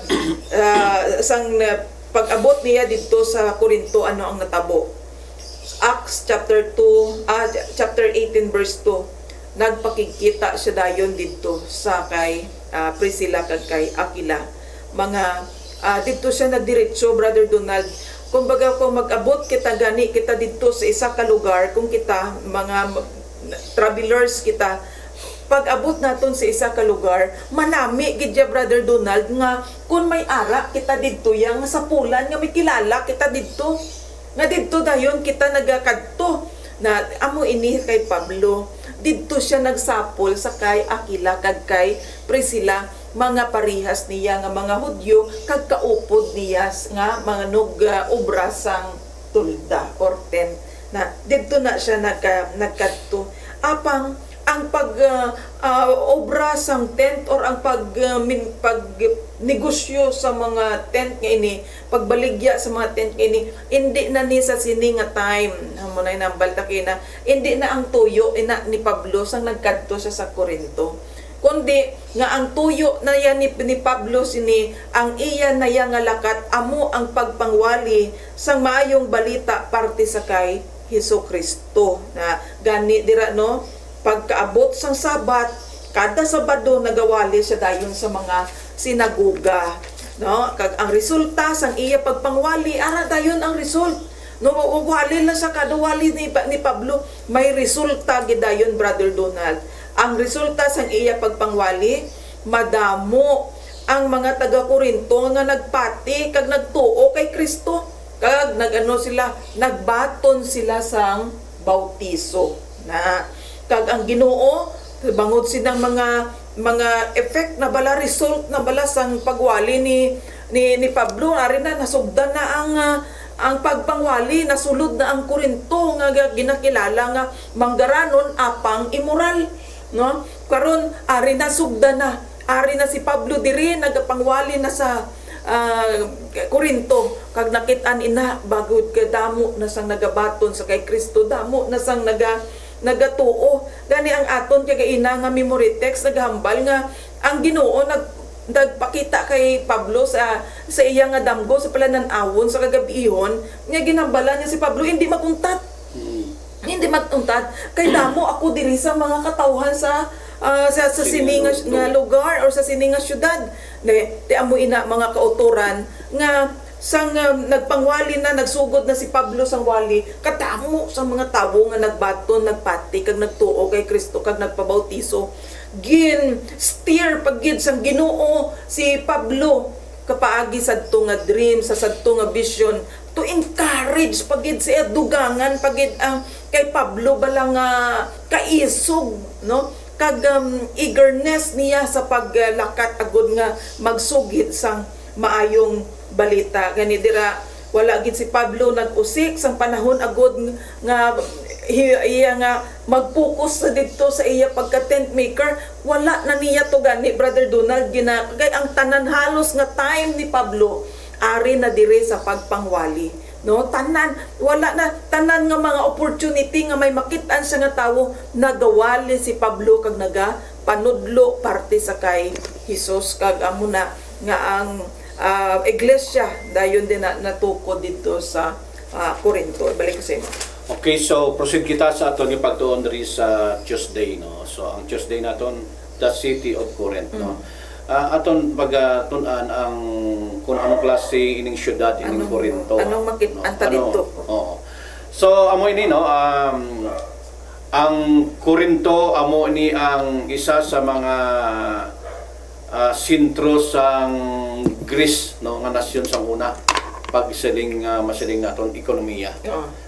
sang pag-abot niya dito sa Corinto, ano ang natabo? Acts chapter 18 verse 2. Nagpakikita siya dayon dito sa kay Priscilla kag kay Aquila. Mga dito siya nagdiretso, Brother Donald. Kumbaga kung mag-abot kita gani kita dito sa isa ka lugar, kung kita mga travelers kita, pag-abot naton sa isa ka lugar, manami gid ya, Brother Donald, nga kung may ara kita dito yang sa pulan nga may kilala kita dito. Nga dito dayon kita nagakadto na amo ini kay Pablo. Dito siya nagsapol sa kay Aquila kag kay Priscilla, mga parihas niya nga mga Hudyo kag kaupod niya nga mga obra sang tulda or tent. Na dito na siya nagkadto. Apang ang obra sang tent or ang pag negosyo sa mga tent nga ini, pagbaligya sa mga tent nga ini, hindi na ni sa sini nga time mo na nambal takina, hindi na ang tuyo ina ni Pablo sang nagkadto siya sa Corinto, kundi nga ang tuyo na yan ni Pablo sini ang iya na yang nga lakat amo ang pagpangwali sang maayong balita parte sa kay Hesukristo. Na gani dira no, pagkaabot sang Sabat, kada Sabado nagawali siya dayon sa mga sinagoga, no? Kag ang resulta sang iya pagpangwali, ara dayon ang result, no? Wali na sa kada wali ni Pablo, may resulta gid dayon, Brother Donald. Ang resulta sang iya pagpangwali, madamo ang mga taga Corinto nga nagpati kag nagtuo kay Kristo, kag nagano sila, nagbaton sila sang bautiso. Na kag ang Ginoo bangod silang mga effect na bala, result na bala sang pagwali ni Pablo, ari na nasugdan na ang pagpangwali, nasulod na ang Corinto nga ginakilala nga manggaranon apang immoral, no? Karon ari na sugdan na, ari na si Pablo diri nagapangwali na sa Corinto, kag nakit-an ina bagod ka damo na sang nagabaton sa kay Kristo, damo na sang nagatuo. Gani ang aton kay ina nga memory text naghambal nga ang Ginoo nagpakita kay Pablo sa iya nga damgo sa palanan-awon sa kagabihon nga ginambala niya si Pablo hindi maguntat. Hindi maguntat kay damo ako diri sa mga katawhan sa sininga nga lugar or sa sininga syudad. Ti amo ina mga kautoran nga sang nagpangwali na, nagsugod na si Pablo sang wali, katamo sa mga tawo nga nagbaton, nagpati, kag nagtuo kay Kristo, kag nagpabautiso. Steer pagid sang Ginoo si Pablo kapaagi sadto nga dream, sa sadto nga vision, to encourage pagid sa dugangan, pagid ang kay Pablo bala nga kaisog, no? kag eagerness niya sa paglakat agud nga magsugid sang maayong balita. Gani dira wala gid si Pablo nag-usik sang panahon agud nga iya nga mag-focus sa dito sa iya pagka tent maker. Wala na niya to gani, Brother Donald, kay ang tanan halos nga time ni Pablo ari na dire sa pagpangwali, no? Tanan wala na, tanan nga mga opportunity nga may makit-an siya nga tawo nagawali si Pablo kag naga panudlo parte sa kay Hesus. Kag amo na nga ang iglesia dayon din natukod dito sa Corinto. Balik ko sa imo. Okay, so proceed kita sa aton yung pagtuon diri sa Tuesday, no. So ang Tuesday naton the city of Corinth, no. Aton pagatunan ang kung anong klase ining syudad ining Corinto. Anong makit-anta dito? Oo. So amo ini, no, ang Corinto amo ni ang isa sa mga sentro sang Greece, no, nga nasyon sang una pagsiling masiling naton ekonomiya.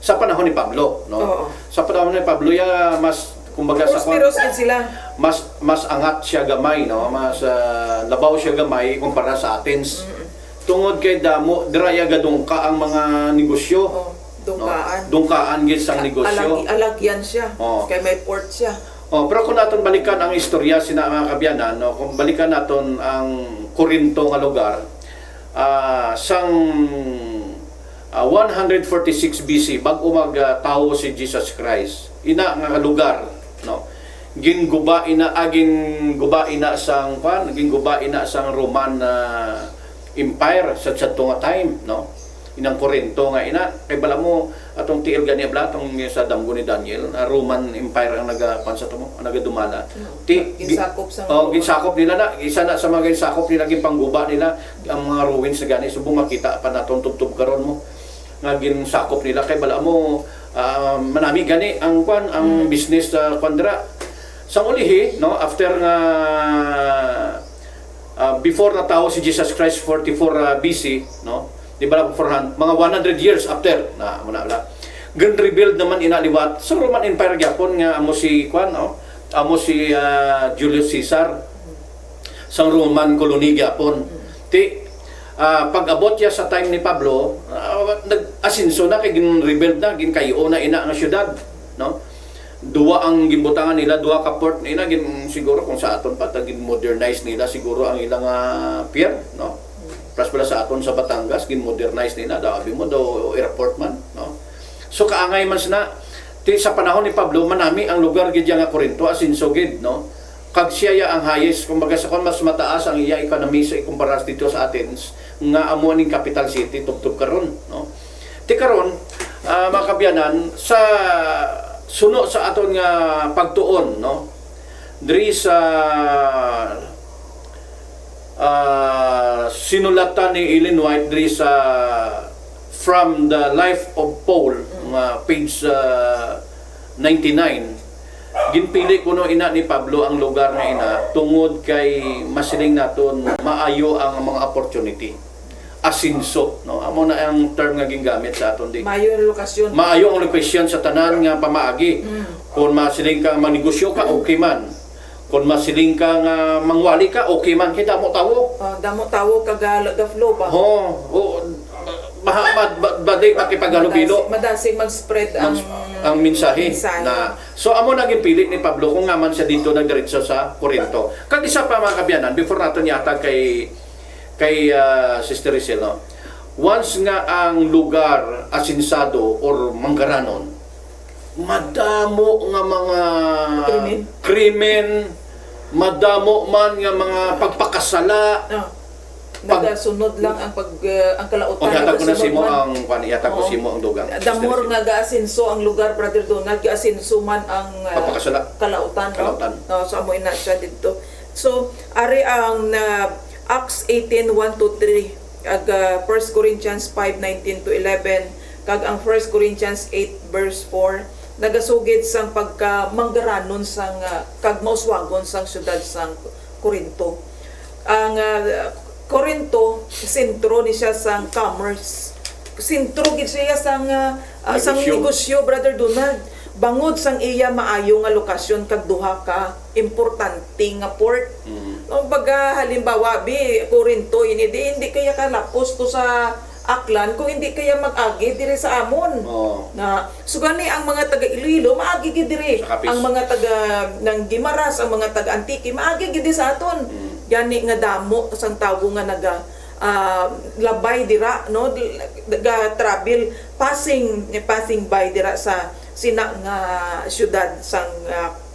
Sa panahon ni Pablo, no. Sa panahon ni Pablo ya mas kumbaga sa prosperous din sila. mas angat siya gamay, no, mas labaw siya gamay kumpara sa Athens. Tungod kay damo diraya gadungka ang mga negosyo. Dungkaan. No? Dungkaan gid sang negosyo. Alagyan siya. Kay may port siya. Pero kung naton balikan ang istorya sina mga kabyanan, no, kung balikan naton ang Corinto nga lugar, sang 146 BC bago magtawo si Jesus Christ, ina nga lugar, no, ginguba ina sang Roman Empire sa nga time, no. Inang Corinto nga ina kay bala mo atong tiil gani abla tong sa damgo ni Daniel, Roman Empire ang nagapansa to mo, nagadumala. Gisakop sa gisakop nila na isa na sa mga gisakop nila gin pangguba nila ang mga ruins na gani subong makita pa naton tubtub karon mo nga ginsakop nila kay bala mo manami gani ang ang business sa kwandra sa ulihi, no, after nga before na tao si Jesus Christ 44 BC, no, di ba mga 100 years after na muna rebuild naman inaliwat sa Roman Empire gyapon nga amo si amo si Julius Caesar sang Roman colony gyapon. Pag-abot ya sa time ni Pablo, nag-asinso na kay gin-rebuild na, gin-kayo na ina nga syudad, no. Duwa ang gimbutangan nila, duwa ka port nila, siguro kung sa aton pa gin-modernize nila siguro ang ilang pier, no. Plus pala sa aton sa Batangas, gin-modernize nila, dabi mo do airport man, no. So kaangay man na sa panahon ni Pablo manami ang lugar gid nga Corinto asinso gid, no. Kag siya ya ang highest, kumbaga sa kon mas mataas ang iya economy sa ikumpara dito sa Athens nga amo ning capital city tubtub karon, no. Ti karon mga kabyanan sa suno sa aton nga pagtuon, no, diri sa sinulatan ni Ellen White diri sa From the Life of Paul, page 99, ginpili kuno ina ni Pablo ang lugar nga ina tungod kay masiling naton maayo ang mga opportunity. Asinso, no, amo na ang term nga gingamit sa aton di. Maayo ang lokasyon. Maayo ang lokasyon sa tanan nga pamaagi. Kung masiling ka magnegosyo ka, okay man. Kung masiling ka nga mangwali ka, okay man. Kita mo tawo. Damo tawo kag flow ba? Baday makipaghalubilo. Madasig mag-spread ang mensahe na. So amo naging pilit ni Pablo kung nga man siya dito nagdiretso sa Corinto. Kag isa pa mga kabyanan, before natin yata kay Sister Rizal, no? Once nga ang lugar asinsado or manggaranon, madamo nga mga krimen, madamo man nga mga pagpakasala. Nagasunod lang ang ang kalautan. Yatag ko na simo ang yatag ko simo ang lugar. Damor nga gaasinso ang lugar, Brother Donald, gaasinso man ang kalautan. No, so amo ina siya dito. So ari ang Acts 18:1-3 ag 1 Corinthians 5:19 to 11 kag ang 1 Corinthians 8 verse 4 nagasugid sang pagkamanggaranon sang kag mauswagon sang syudad sang Corinto. Ang Corinto sentro ni siya sang commerce. Sentro gid siya sang negosyo, Brother Donald. bangod sang iya maayo nga lokasyon kag duha ka importante nga port. Kung baga halimbawa Corinto hindi kaya kalapos to sa Aklan kung hindi kaya mag-agi dire sa amon. Na so gani ang mga taga Iloilo maagi gid dire. Ang mga taga ng Guimaras, ang mga taga Antique maagi gid sa aton. Gani nga damo sang tawo nga naga labay dira no travel passing by dira sa sina nga syudad sang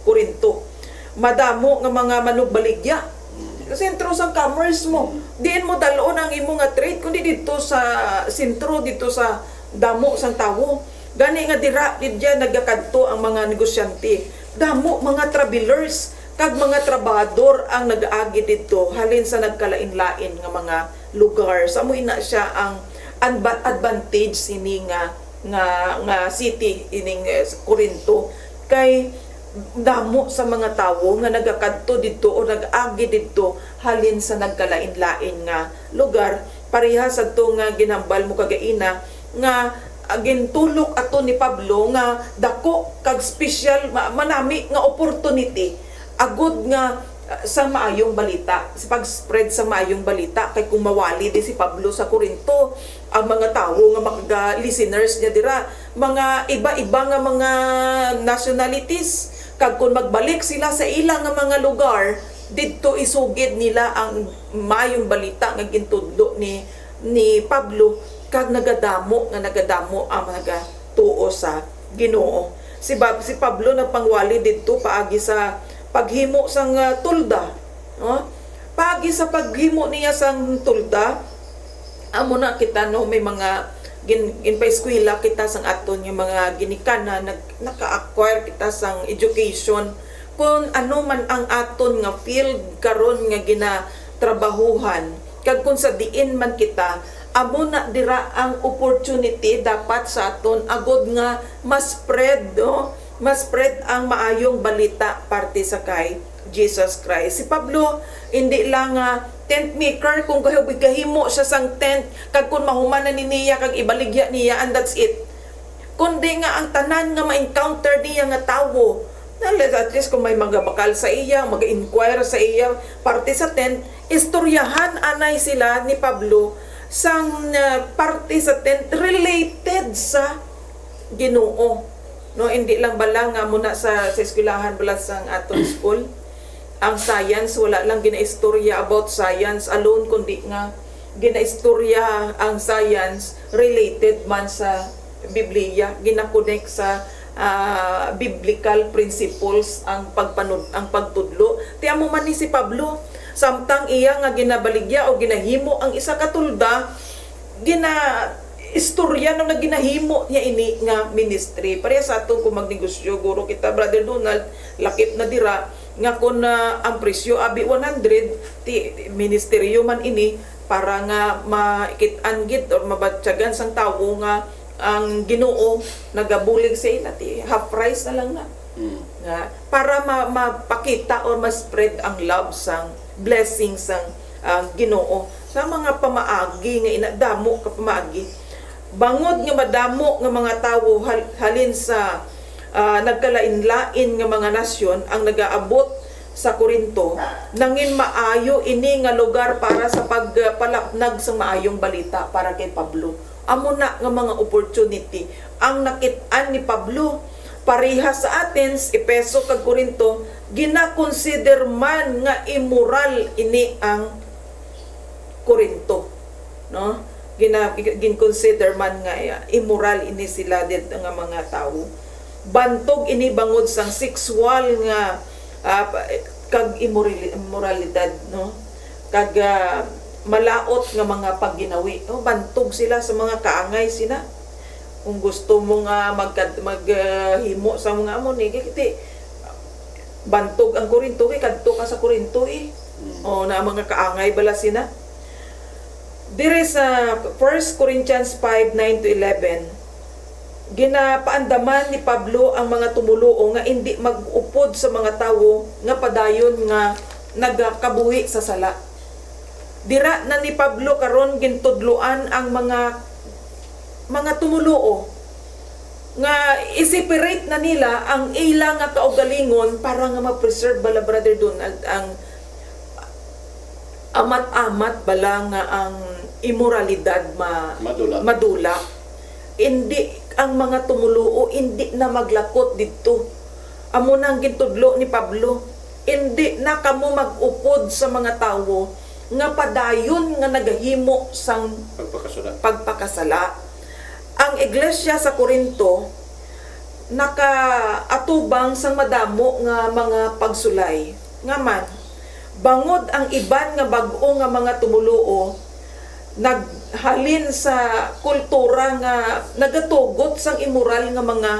Corinto. Madamo nga mga manugbaligya. Sentro sang commerce mo. Diin mo dalon ang imo nga trade kundi dito sa sentro dito sa damo sang tawo. Gani nga dira didya nagakadto ang mga negosyante. Damo mga travelers kag mga trabador ang nagaagi dito halin sa nagkalain-lain nga mga lugar. Sa mo ina siya ang advantage sini nga city ining Corinto kay damo sa mga tawo nga nagakadto didto o nag-agi didto halin sa nagkalain-lain nga lugar. Parehas adto nga ginambal mo kagaina nga gintulok ato ni Pablo nga dako kag special manami nga opportunity agud nga sa maayong balita, sa pag-spread sa maayong balita kay kung mawali di si Pablo sa Corinto ang mga tawo nga listeners niya dira mga iba-iba nga mga nationalities kag kung magbalik sila sa ilang nga mga lugar didto isugid nila ang maayong balita nga gintudlo ni Pablo kag nagadamo ang mga tuo sa Ginoo. Si Pablo nagpangwali didto paagi sa paghimo sang tulda, no? Paagi sa paghimo niya sang tulda amo na kita no may mga ginpa-eskwela kita sang aton yung mga ginikanan naka-acquire kita sang education kung ano man ang aton nga field karon nga ginatrabahuhan kag kung sa diin man kita amo na dira ang opportunity dapat sa aton agod nga mas spread ang maayong balita parte sa kay Jesus Christ. Si Pablo hindi lang tent maker kung kahimo siya sang tent kag kun mahuman ni niya kag ibaligya niya and that's it. Kundi nga ang tanan nga ma-encounter niya nga tawo at least kung may mga bakal sa iya, mag-inquire sa iya parte sa tent, istoryahan anay sila ni Pablo sang parte sa tent related sa Ginoo. No, hindi lang bala nga muna sa eskwelahan bala sang aton school. Ang science, wala lang ginaistorya about science alone, kundi nga ginaistorya ang science related man sa Biblia, ginakonek sa biblical principles ang pagtudlo. Tiamo man ni si Pablo, samtang iya nga ginabaligya o ginahimo ang isa ka tulda, istorya nang ginahimo niya ini nga ministry. Pareha sa atong kung magnegosyo, guro kita, Brother Donald, lakip na dira, nga kung ang presyo abi 100, ministeryo man ini, para nga makit-anggit or mabatyagan sang tawo nga ang Ginoo nagabulig sa ila, half price na lang na. Nga, para mapakita or ma-spread ang love sang blessing sang Ginoo sa mga pamaagi nga inadamo ka pamaagi. Bangod nga madamo nga mga tawo halin sa nagkalain-lain nga mga nasyon ang nagaabot sa Corinto, nangin maayo ini nga lugar para sa pagpalapnag sa maayong balita para kay Pablo. Amo na nga mga opportunity ang nakit-an ni Pablo. Parehas sa Athens, Efeso kag Corinto, gina-consider man nga immoral ini ang Corinto, no? Gin-consider man nga immoral ini sila dito nga mga tao. Bantog ini bangod sang sexual nga kag immoralidad, no? Kag malaot nga mga pagginawi. Bantog sila sa mga kaangay sila. Kung gusto mo nga maghimo sa mga amon kiti bantog ang Corinto kadto ka sa Corinto na mga kaangay bala sina. Dire sa 1 Corinthians 5:9-11, ginapaandaman ni Pablo ang mga tumuluo nga hindi mag-upod sa mga tawo nga padayon nga nagakabuhi sa sala. Dira na ni Pablo karon gintudloan ang mga tumuluo nga i-separate na nila ang ilang nga kaugalingon para nga ma-preserve bala Brother Donald ang amat-amat bala nga ang immoralidad madula. Hindi ang mga tumuluo hindi na maglakot dito. Amo nang gintudlo ni Pablo, hindi na kamo mag-upod sa mga tawo nga padayon nga nagahimo sang pagpakasala. Ang iglesia sa Corinto nakaatubang sang madamo nga mga pagsulay. Nga man, bangod ang iban nga bag-o nga mga tumuluo naghalin sa kultura nga nagatugot sang immoral nga mga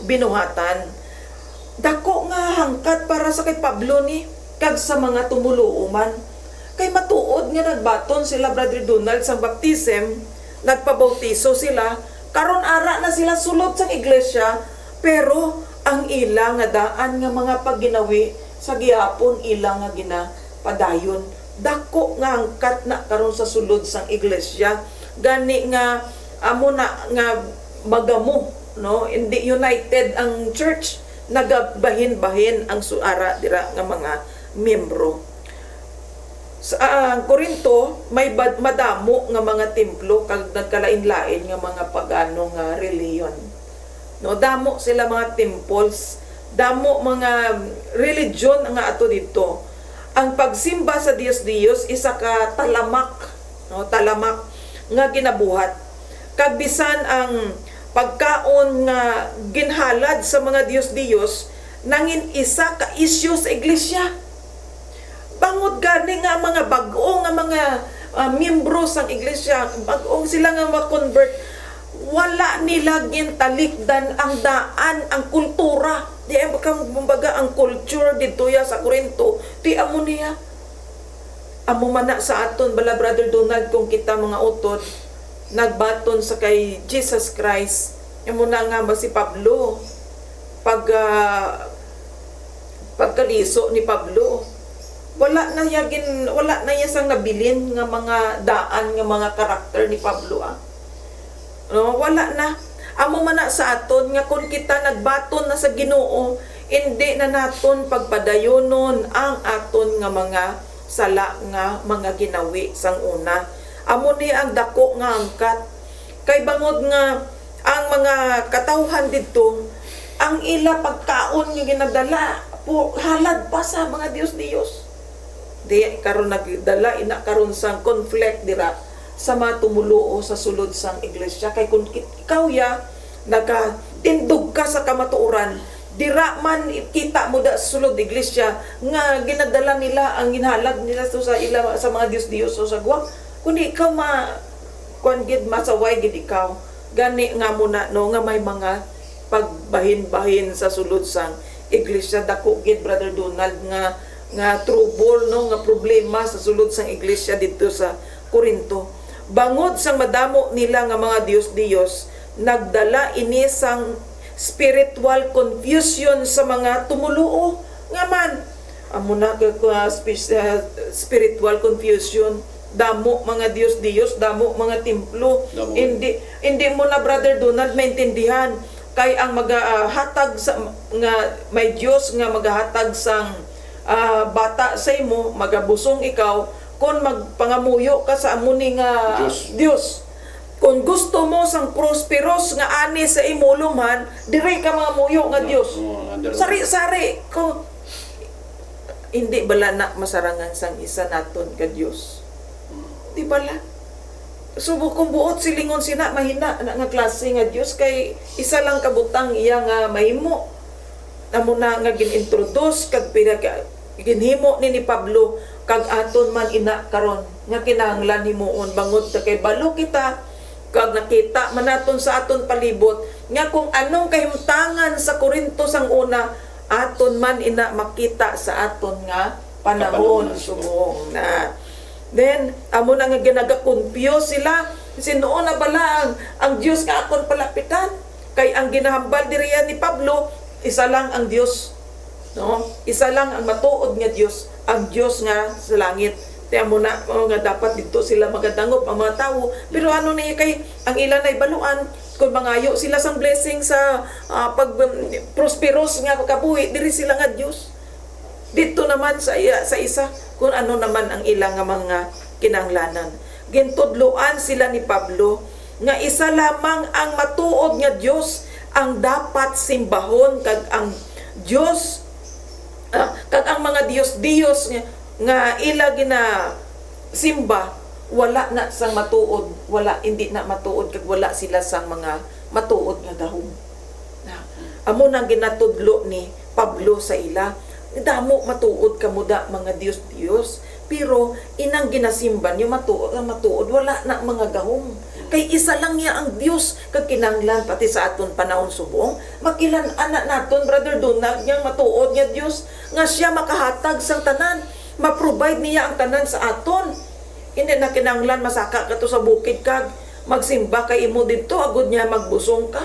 binuhatan. Dako nga hangkat para sa kay Pablo ni kag sa mga tumuluo man. Kay matuod nga nagbaton sila Brother Donald sang baptism, nagpabautiso sila, karon ara na sila sulod sang iglesia, pero ang ilang nga daan nga mga pagginawi sa gihapon ilang nga ginapadayon. Dako nga angkat na karon sa sulod sang iglesia, gani nga amo na nga magamo, no? Hindi united ang church, nagabahin-bahin ang suara dira nga mga miyembro. Sa Corinto may madamo nga mga templo kag nagkalain-lain nga mga pagano nga reliyon. No, damo sila mga temples, damo mga religion nga ato dito. Ang pagsimba sa Dios isa ka talamak, no, talamak nga ginabuhat. Kag bisan ang pagkaon nga ginhalad sa mga Dios nangin isa ka issue sa iglesia. Bangod gani nga mga bag-o nga mga miyembro sang iglesia, bag-o sila nga ma-convert, wala nila gintalikdan ang daan, ang kultura. Di ay kumbaga ang culture dito ya sa Corinto, di amo niya. Amo man na sa aton bala Brother Donald kung kita mga utod nagbaton sa kay Jesus Christ. Amo na nga ba si Pablo pagkaliso ni Pablo, wala na niya sang nabilin nga mga daan nga mga karakter ni Pablo. No, wala na. Amo man na sa aton nga kung kita nagbaton na sa Ginoo, hindi na naton pagpadayonon ang aton nga mga sala nga mga ginawi sang una. Amo ni ang dako nga angkat. Kay bangod nga ang mga katawhan dito, ang ila pagkaon nga ginadala halad pa sa mga Dios. Di karon nagdala ina karon sang conflict dira sa mga tumuluo sa sulod sang iglesia. Kay kung ikaw ya nagatindog ka sa kamatuoran, dira man kita mo da sa sulod iglesia nga ginadala nila ang ginhalad nila sa ila sa mga Dios so sa guwang kundi ikaw gid masaway gid ikaw gani nga muna no nga may mga pagbahin-bahin sa sulod sang iglesia. Dako gid Brother Donald nga trouble no nga problema sa sulod sang iglesia dito sa Corinto. Bangod sang madamo nila nga mga Dios nagdala ini sang spiritual confusion sa mga tumuluo nga man amo na spiritual confusion, damo mga Dios, damo mga templo. Hindi mo na Brother Donald maintindihan kay ang maghatag sa nga may Dios nga maghatag sang bata sa imo, magabusong ikaw kung magpangamuyo ka sa amuni nga Dios. Kung gusto mo sang prosperous nga ani sa imuluman, dire ka mangamuyo nga Dios. Sari-sari ko hindi bala na masarangan sang isa naton ka Dios. Di bala? Subo kung buot silingon sina mahina na nga klase nga Dios kay isa lang kabutang iya nga mahimo. Amo na nga gin-introduce kag ginhimo ni Pablo kag aton man ina karon nga kinahanglan himuon bangod ta kay balo kita kag nakita man naton sa aton palibot nga kung anong kahimtangan sa Corinto sang una aton man ina makita sa aton nga panahon subong na. Then amo na nga ginaga-confuse sila sinuon na bala ang Dios nga akon palapitan kay ang ginahambal diriya ni Pablo isa lang ang Dios. No? Isa lang ang matuod nga Dios, ang Dios nga sa langit. Tiyan mo na, mga dapat dito sila magadangop ang mga tao. Pero ano niya kay, ang ilan ay baluan, kung mangayo sila sang blessing sa pag prosperous nga kabuhi, diri sila nga Dios. Dito naman sa isa, kung ano naman ang ilang nga mga kinahanglanan. Gintudloan sila ni Pablo, nga isa lamang ang matuod nga Dios ang dapat simbahon, kag ang Dios, kag ang mga Diyos nga ila gina simba, wala na sang matuod, hindi na matuod, kag wala sila sang mga matuod nga gahom. Amo nang ginatudlo ni Pablo sa ila, damo matuod kamuda mga Diyos, pero inang ginasimban yung matuod, wala na mga gahom. Kay isa lang niya ang Dios, kag kinahanglan pati sa aton panahon subong, makilan-anak naton, Brother Donald, niyang matuod nga Dios, nga siya makahatag sang tanan, ma-provide niya ang tanan sa aton. Hindi na kinahanglan masaka ka to sa bukid kag magsimba kay imo didto agud niya magbusong ka.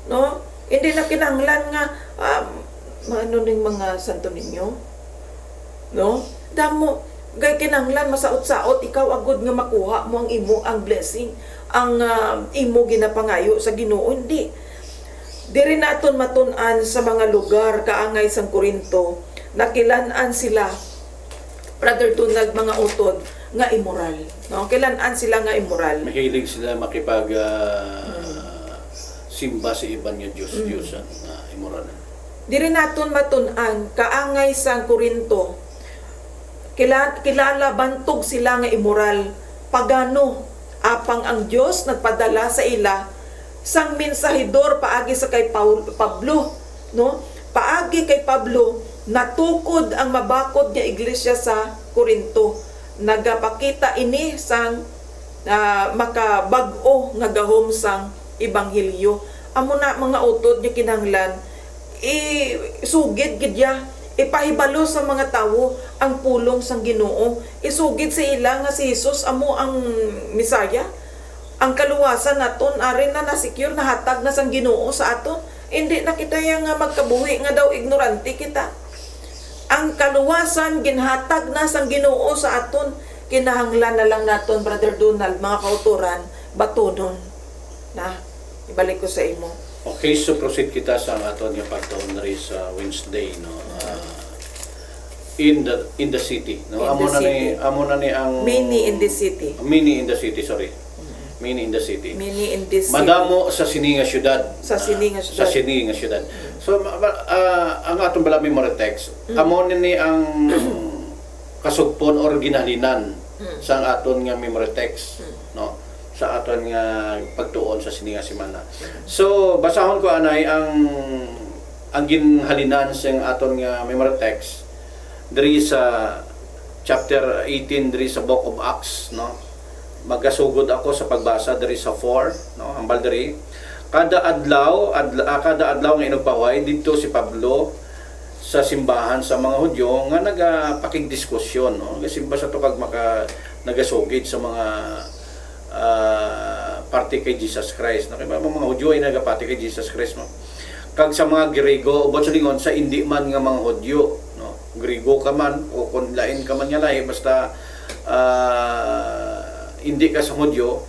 No? Hindi na kinahanglan nga ano ning mga santo ninyo. No? Damo gay kinahanglan masaot-saot ikaw agud nga makuha mo ang blessing, ang imo ginapangayo sa Ginoo. Hindi. Diri naton matun-an sa mga lugar kaangay sang Korinto, nakilan-an sila, Brother Donald, mga utod nga immoral. No? Kilan-an sila nga immoral. Mahilig sila makipag simba sa iban nga Diyos-Diyosan na immoral. Diri naton matun-an kaangay sang Korinto, kilala bantog sila nga immoral, pagano, apang ang Dios nagpadala sa ila sang mensahidor paagi sa kay Pablo, no? Paagi kay Pablo natukod ang mabakod nga iglesia sa Korinto. Nagapakita ini sang makabag-o nga gahom sang ebanghelyo. Amo na mga utod nga kinahanglan isugid gid ya, ipahibalo sa mga tawo ang pulong sang Ginoo. Isugid sa ila nga si Jesus amo ang Misaya. Ang kaluwasan naton ari na na-secure, nahatag na sang Ginoo sa aton. Hindi na kita nga magkabuhi nga daw ignorante kita. Ang kaluwasan ginhatag na sang Ginoo sa aton. Kinahanglan na lang naton, Brother Donald, mga kauturan, batunon. Na, ibalik ko sa imo. Okay, so proceed kita sa aton nga pagtuon na rin sa Wednesday, no? In the city, no? Amo na ni ang Mini in the city. Mini in the city, sorry. Mini in the city. Mini in the city. Madamo sa sininga syudad. Sa sininga syudad. Sa sininga syudad. So ang atong bala memory text, amo ni ang kasugpon or ginhalinan sa aton nga memory text, no? Sa aton nga pagtuon sa sininga semana. So basahon ko anay ang ginhalinan sa aton nga memory text diri sa chapter 18 diri sa Book of Acts, no? Magasugod ako sa pagbasa diri sa 4, no? Hambal diri kada adlaw nga inugpahuay dito si Pablo sa simbahan sa mga Hudyo nga nagapakigdiskusyon, no? Gasimba sa tukag nagasugid sa mga party kay Jesus Christ, no? Kaya mga Hudyo ay nagapati kay Jesus Christ, no? Kag sa mga Grego ubot sa lingon sa indi man nga mga Hudyo, no? Grego ka man o kung lain ka man nga lahi, basta hindi ka sa Hudyo,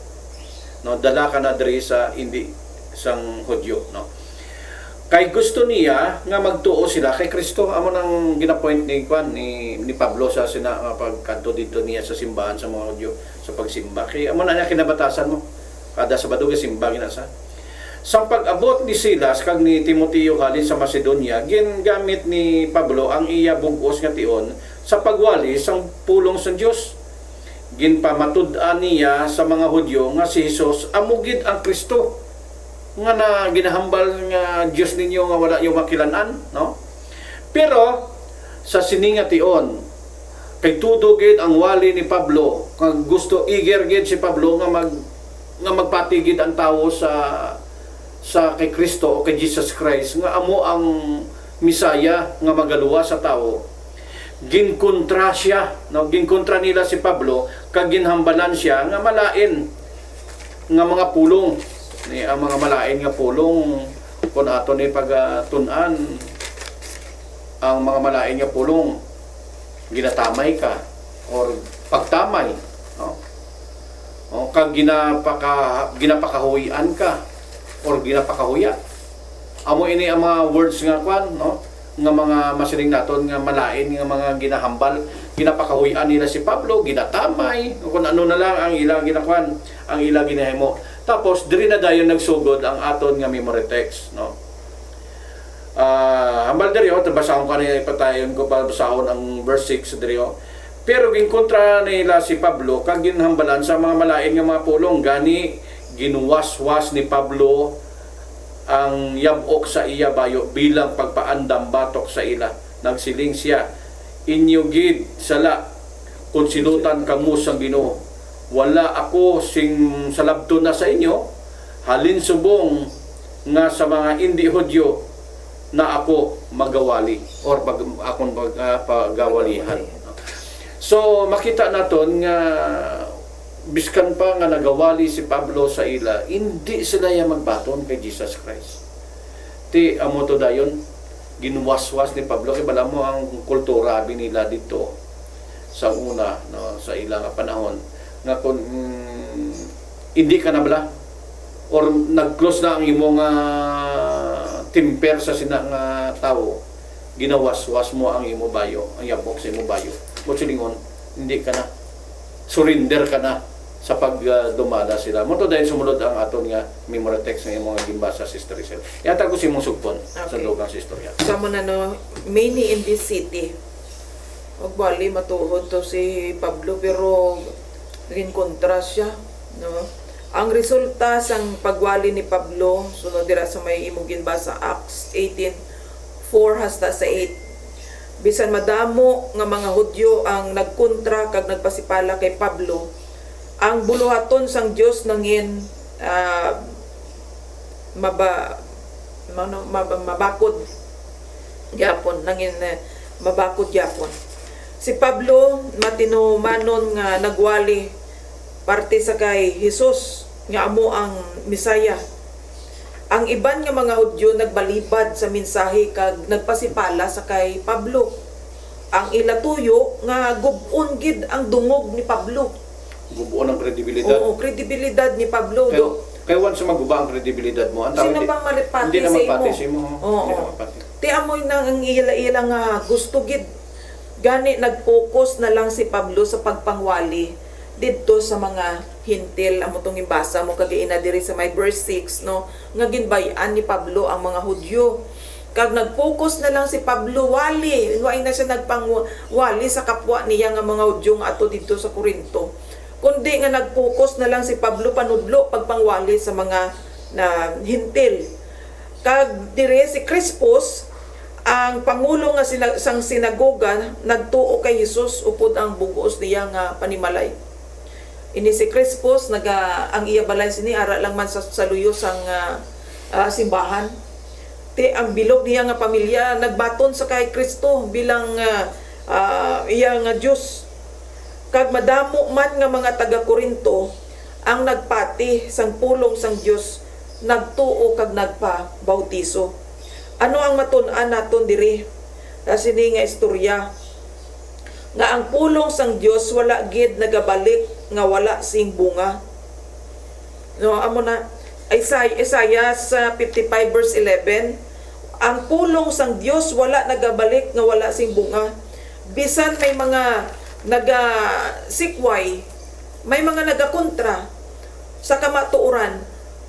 no? Dala ka na diri sa hindi sang Hudyo, no? Kay gusto niya nga magtuo sila kay Kristo. Amo nang ginapoint ni Pablo sa pagkanto dito niya sa simbahan sa mga Hudyo sa pagsimba. Kay amo na niya kinabatasan mo kada Sabado ka simba ginasa. Sa pag-abot ni Silas kag ni Timoteo halin sa Macedonia, gingamit ni Pablo ang iya bug-os nga tion sa pagwali sang pulong sa Dios. Ginpamatud-an niya sa mga Hudyo nga si Jesus amugid ang Kristo nga na ginahambal nga Dios ninyo nga wala yung makilan-an, no? Pero sa sininga tion kay tudugid ang wali ni Pablo kag gusto eager gid si Pablo nga magpatigid ang tawo sa kay Kristo o kay Jesus Christ nga amo ang Misaya nga magaluwa sa tawo. Ginkontra siya, no? Ginkontra nila si Pablo kag ginhambalan siya nga malain nga mga pulong ni ang mga malain nga pulong kun ato ni pagtun-an ang mga malain nga pulong ginatamay ka, or pagtamay, no? O kag ginapakahuyan ka or ginapakahuya. Amo ini ang mga words nga kwan, no? Nga mga masiling naton nga malain nga mga ginahambal, ginapakahuyan nila si Pablo, ginatamay, kung ano na lang ang ilang ginakwan, ang ilang ginahimo. Tapos diri na dayon nagsugod ang aton nga memory text, no? Hambal diri basahon kanina ipatayon ko para basahon ang verse 6 diri. Pero ginkontra nila si Pablo kag ginhambalan sa mga malain nga mga pulong gani ginuwas-was ni Pablo ang yabok sa iya bayo bilang pagpaandam batok sa ila. Nagsiling siya, inyo gid sala kung silutan kamo sang Ginoo. Wala ako sing salabton na sa inyo, halin subong nga sa mga hindi Hudyo na ako magawali or akong pagawalihan. So makita naton nga biskan pa nga nagawali si Pablo sa ila, hindi sila ya magbaton kay Jesus Christ. Ti amo to dayon ginwaswas ni Pablo kay bala mo ang kultura binila dito sa una, no, sa ilang panahon nga kung hindi ka na bala or nag-close na ang imong temper sa sina nga tao, ginawaswas mo ang imo bayo, ang yabok sa imo bayo. Mutsulingon, hindi ka na surrender ka na sa pagdumala sila. Mo to dahil sumunod ang aton nga memory text nga imong gimbasa Sister Rizal. Yata ko si mong sugpon sa dugang sa istorya. Samo na no, many in this city. Og bali matuhod to si Pablo pero naging kontra siya, no? Ang resulta sang pagwali ni Pablo sunod dira sa may imong ginbasa Acts 18:4 hasta sa 8. Bisan madamo nga mga Hudyo ang nagkontra kag nagpasipala kay Pablo, ang buluhaton sang Dios nangin mabakod gyapon nangin mabakod gyapon. Si Pablo matinumanon nga nagwali parte sa kay Jesus nga amo ang Misaya. Ang iban nga mga Hudyo nagbalibad sa mensahe kag nagpasipala sa kay Pablo. Ang ilatuyo nga gubon gid ang dungog ni Pablo. Gubuon ang kredibilidad. Oo, kredibilidad ni Pablo. Kaya once maguba ang kredibilidad mo, ang tao Sino bang malipati hindi na sa magpati imo? sa imo. Oo. Hindi na magpati. Ti amoy nang ang ila-ila nga gusto gid. Gani nag-focus na lang si Pablo sa pagpangwali didto sa mga hintil. Amo tong ibasa mo kag ina diri sa my verse 6, no, nga ginbay-an ni Pablo ang mga Hudyo. Kag nag-focus na lang si Pablo wali, wa na siya nagpangwali sa kapwa niya nga mga Hudyo nga ato didto sa Corinto. Kundi nga nag-focus na lang si Pablo panudlo pagpangwali sa mga na hintil. Kag dire si Crispus ang pangulo nga sang sinagoga nagtuo kay Jesus upod ang bugos niya nga panimalay. Ini si Crispus ang iya balay sini ara lang man sa luyo sang simbahan. Ti ang bilog niya nga pamilya nagbaton sa kay Kristo bilang iya nga Dios. Kag madamo man nga mga taga Corinto ang nagpati sang pulong sang Dios, nagtuo kag nagpabautiso. Ano ang matun-an naton diri sa sini nga istorya? Nga ang pulong sang Dios wala gid nagabalik nga wala sing bunga. No, amo na Isaiah sa 55 verse 11, ang pulong sang Dios wala nagabalik nga wala sing bunga. Bisan may mga naga-sikway, may mga nagakontra sa kamatuoran,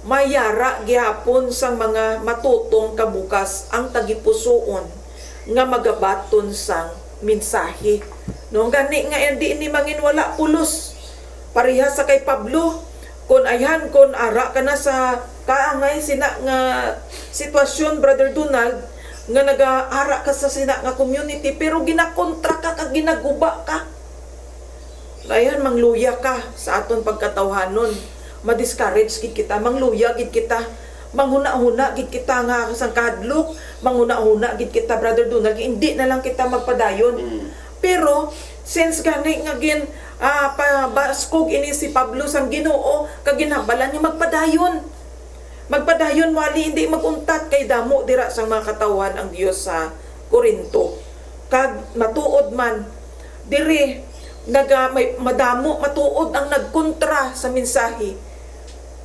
mayara gihapon sang mga matutong kabukas ang tagipusoon nga magabaton sang mensahe. No, gani nga hindi ni mangin wala pulos. Pareha sa kay Pablo, kun ayhan kun ara ka na sa kaangay sina nga sitwasyon, Brother Donald, nga nag-ara ka sa sina nga community pero ginakontra ka kag ginaguba ka. Ayan, mangluya ka sa aton pagkatawhanon. Ma-discourage gid kita, mangluya gid kita, manghuna-huna gid kita nga sang kahadlok, manghuna-huna gid kita, Brother Donald, hindi na lang kita magpadayon. Pero since gani nga gin pabaskog ini si Pablo sang Ginoo, kag ginhabalan niya magpadayon wali hindi maguntat kay damo dira sang mga katawhan ang Dios sa Corinto. Kag matuod man diri may madamo matuod ang nagkontra sa mensahe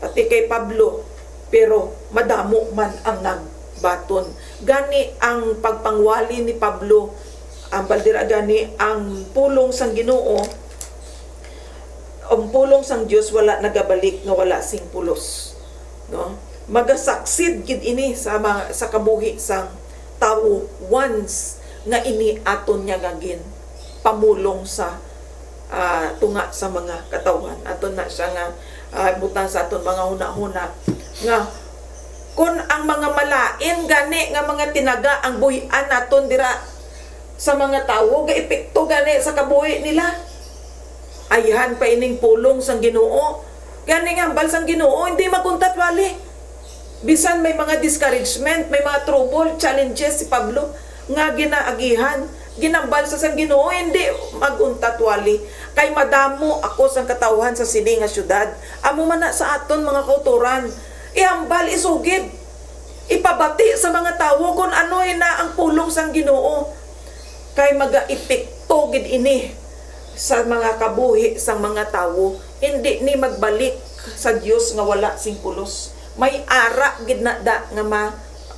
pati kay Pablo, pero madamo man ang nagbaton. Gani ang pagpangwali ni Pablo, ang baldira gani ang pulong sang Ginoo, ang pulong sang Dios wala nagabalik nga wala sing pulos, no? Magasaksid gid ini sa kabuhi sang tawo once nga ini aton niya gagin pamulong sa tunga sa mga katawhan. Aton na siya nga butang sa aton mga huna-huna nga kung ang mga malain gani nga mga tinaga ang buhian naton dira sa mga tawo ga epekto gani sa kabuhi nila. Ayhan pa ining pulong sang Ginoo. Gani nga hambal sang Ginoo hindi maguntat wali. Bisan may mga discouragement, may mga trouble, challenges si Pablo nga ginaagihan, ginambal sa sang Ginoo hindi maguntat wali. Kay madamo ako sang katawhan sa sini nga syudad. Amo man na sa aton mga kauturan. Ihambal isugid. Ipabati sa mga tawo kung ano na ang pulong sang Ginoo. Kay maga-epekto gid ini sa mga kabuhi sang mga tawo. Hindi ni magbalik sa Dios nga wala sing pulos. May ara gid na da nga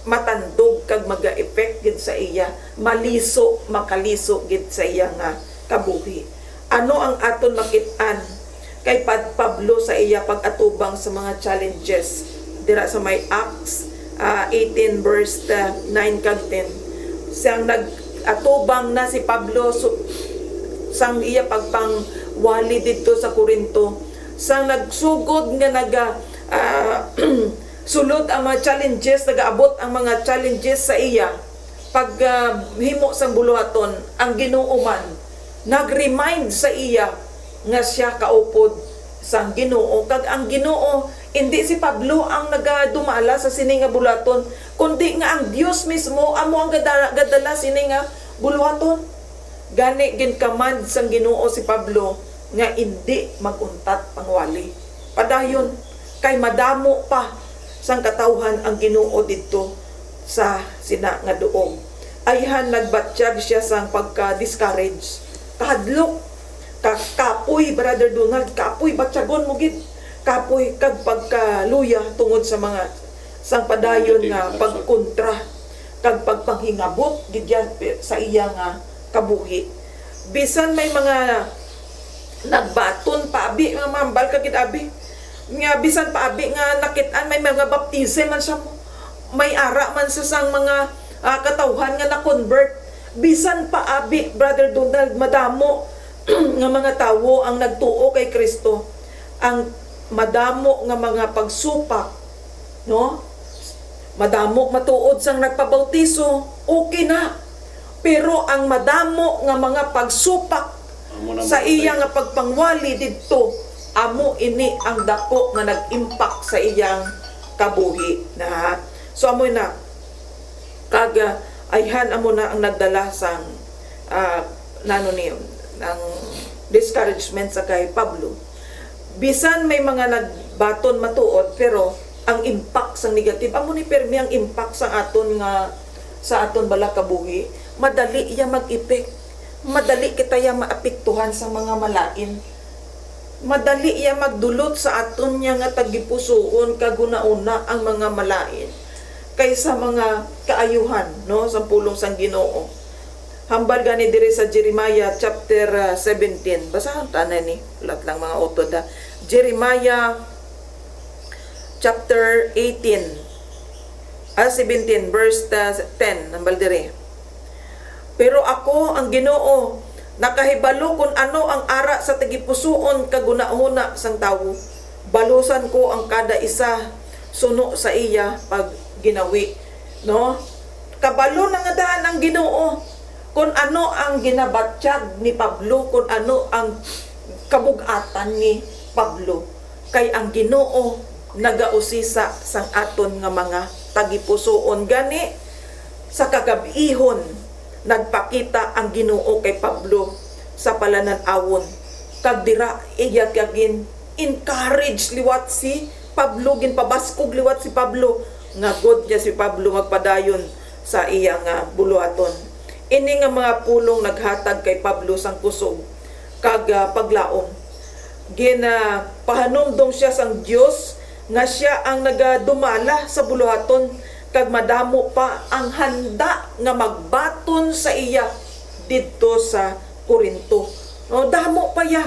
matandog kag maga-effect gid sa iya, maliso makaliso gid sa iya nga kabuhi. Ano ang aton makit-an kay Pablo sa iya pag-atubang sa mga challenges dira sa may Acts 18 verse 9 kag 10. Siyang nag-atubang na si Pablo sang iya pagpangwali didto sa Corinto, sang nagsugod nga sulod ang mga challenges, nagaabot ang mga challenges sa iya pag himo sang buluhaton, ang Ginoo man nag-remind sa iya nga siya kaupod sang Ginoo. Kag ang Ginoo hindi si Pablo ang nagadumala sa sini nga buluhaton, kundi nga ang Dios mismo amo ang gadala sini nga buluhaton. Gani ginkamad sang Ginoo si Pablo nga hindi maguntat pangwali. Padayon kay madamo pa sang katawhan ang Ginoo didto sa sina nga duog. Ayhan nagbatsyag siya sang pagka-discourage. Kahadlok, kapoy, Brother Donald, kapoy, batyagon mo gid. Kapoy kag pagkaluya tungod sa mga sang padayon nga pagkontra kag pagpanghingabot gid sa iya nga kabuhi. Bisan may mga nagbaton paabi nga mambal ka gid abi. Nga bisan paabi nga nakit-an may mga baptism man siya, may ara man sa sang mga katawhan nga na-convert. Bisan paabi, Brother Donald, madamo nga mga tawo ang nagtuo kay Kristo. Ang madamo nga mga pagsupak, no? Madamo matuod sang nagpabautiso, okay na. Pero ang madamo nga mga pagsupak sa iya nga pagpangwali didto, amo ini ang dako nga nag-impact sa iyang kabuhi na. So amo na kag ayhan amo na ang nagdala sang ang discouragement sa kay Pablo. Bisan may mga nagbaton matuod, pero ang impact sang negative amo ni permi ang impact sa aton bala kabuhi. Madali iya mag-epek, madali kita iya maapektuhan sa mga malain, madali iya magdulot sa aton niya nga tagipusoon kaguna-una ang mga malain kaysa mga kaayuhan, no, sa pulong sang Ginoo. Hambal gani diri sa Jeremiah chapter 17. Basahan ta na ni ulat lang mga utod ha. Jeremiah chapter 17 verse 10 hambal diri. Pero ako ang Ginoo nakahibalo kung ano ang ara sa tagipusoon kaguna-una sang tawo. Balusan ko ang kada isa suno sa iya pag ginawi, no? Kabalo na nga daan ang Ginoo kung ano ang ginabatsyag ni Pablo, kung ano ang kabugatan ni Pablo. Kay ang Ginoo nagausisa sang aton nga mga tagipusoon. Gani sa kagabihon nagpakita ang Ginoo kay Pablo sa palanan-awon. Kag dira iya kagin encourage liwat si Pablo, ginpabaskog liwat si Pablo nga god niya si Pablo magpadayon sa iya nga buluhaton. Ini nga mga pulong naghatag kay Pablo sang kusog kag paglaom. Pahanumdom siya sang Dios nga siya ang nagadumala sa buluhaton kag madamo pa ang handa nga magbaton sa iya didto sa Corinto. No, damo pa ya.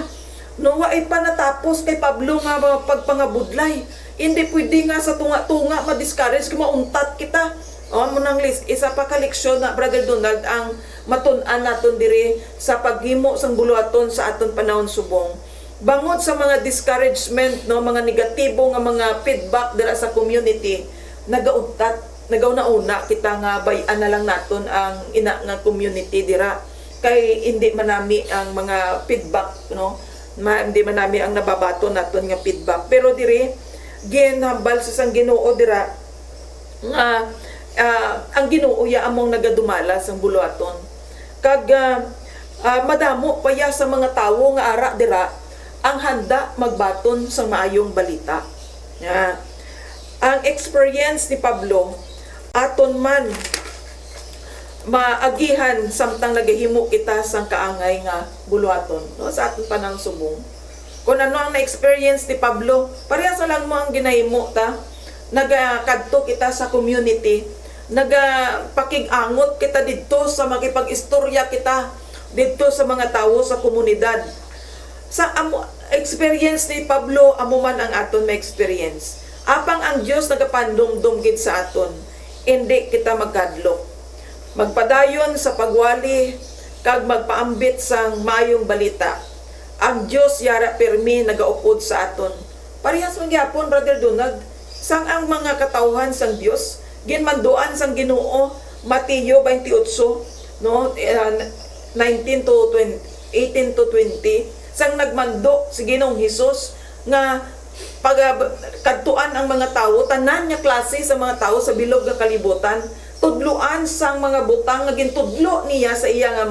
No, waay pa natapos kay Pablo nga pagpangabudlay. Hindi pwede nga sa tunga-tunga ma-discourage kung mauntat kita. Mo nang list, isa pa ka leksyon na Brother Donald ang matun-an naton diri sa paghimo sang buluhaton sa aton panahon subong. Bangod sa mga discouragement, no, mga negatibo nga mga feedback dira sa community, nagauntat, nagauna-una kita nga bayan na lang naton ang ina nga community dira kay hindi manami ang mga feedback, no, hindi manami ang nababato naton nga feedback. Pero diri ginhambal sa sang Ginoo dira nga ang Ginoo ya among nagadumala sang buluhaton kag madamo pa ya sa mga tawo nga ara dira ang handa magbaton sa maayong balita. Ang experience ni Pablo aton man maagihan samtang nagahimo kita sang kaangay nga buluhaton, no, sa aton panang subong. Kung ano ang na-experience ni Pablo, parehas lang mo ang ginahimo ta. Nagakadto kita sa community, nagapakig-angot kita didto sa makipag-istorya kita didto sa mga tawo sa komunidad. Sa experience ni Pablo, amo man ang aton may experience. Apang ang Dios nagapandumdum gid sa aton, hindi kita magkadlok. Magpadayon sa pagwali kag magpaambit sang maayong balita. Ang Dios yara permi nagaupod sa aton. Parehas man gyapon Brother Donald, sang ang mga katawhan sang Dios ginmanduan sang Ginoo, Mateo 28, no, 19 to 20, 18 to 20, sang nagmando si Ginoong Hesus nga pagkadtuan ang mga tawo, tanan nga klase sa mga tawo sa bilog nga kalibutan, tudluan sang mga butang nga gintudlo niya sa iya nga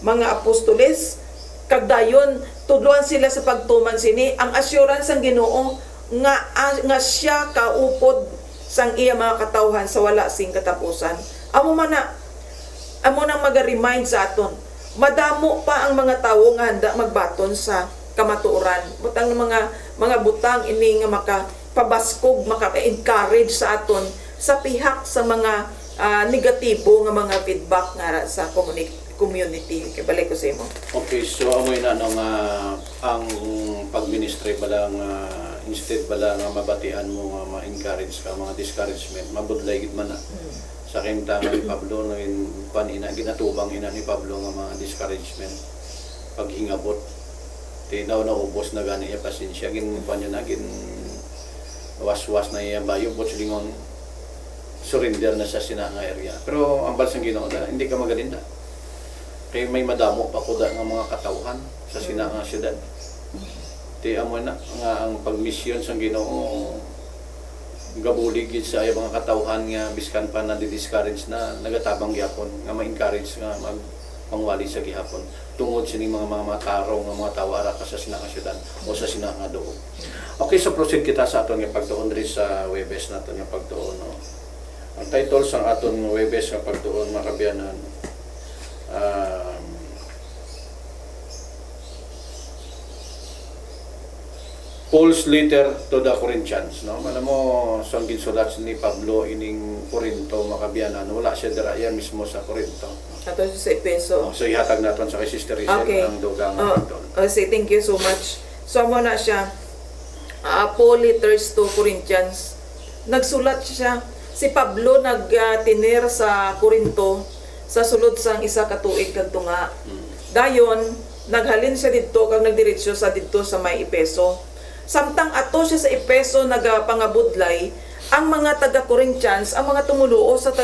mga apostoles, kag dayon tudluan sila sa pagtuman sini ang assurance sang Ginoo nga siya kaupod sang iya mga katawhan sa wala sing katapusan. Amo nang maga-remind sa aton, madamo pa ang mga tawo nga handa magbaton sa kamatuoran. Butang mga butang ini nga makapabaskog, maka-encourage sa aton sa pihak sa mga negatibo nga mga feedback nga sa community. Kibalik ko sa imo. Okay, so amoy na nung ang pag-ministry bala nga instead bala nga mabatian mo nga ma-encourage ka mga discouragement, mabudlay gid man na. Sa kinta ni Pablo no panina ginatubang ina ni Pablo nga mga discouragement paghingabot tinaw na ubos na gani iya pasensya gin panyo na gin waswas na iya bayo bot lingon surrender na sa sinanga area. Pero ang balsang Ginoo na hindi ka magalinda. Kay may madamo pa kuda nga mga katawhan sa sinanga syudad. Ti amo na nga ang pagmisyon sang Ginoo gabulig sa ay mga katawhan nga biskan pa na di-discourage na nagatabang gyapon nga ma-encourage nga magpangwali sa gihapon tungod sini mga mataro nga mga tawo ara ka sa sinanga syudad o sa sinanga doon. Okay, so proceed kita sa aton nga pagtuon diri sa Webes naton nga pagtuon, no. Ang title sang aton Webes nga pagtuon makabiyanan Paul's letter to the Corinthians, no? Alam mo, sa ginsulat ni Pablo ining Corinto, makabiyanan, wala siya dira yan mismo sa Corinto. Ato sa Epeso. So ihatag naton sa kay Sister Rizal ang dugang say thank you so much. So mo na siya Paul letters to Corinthians. Nagsulat siya si Pablo nagtiner sa Corinto sa sulod sang isa ka tuig kag tunga. Dayon naghalin siya didto kag nagdiretso sa didto sa may Epeso. Samtang ato siya sa Epeso nagapangabudlay, ang mga taga-Corinthians, ang mga tumuluo sa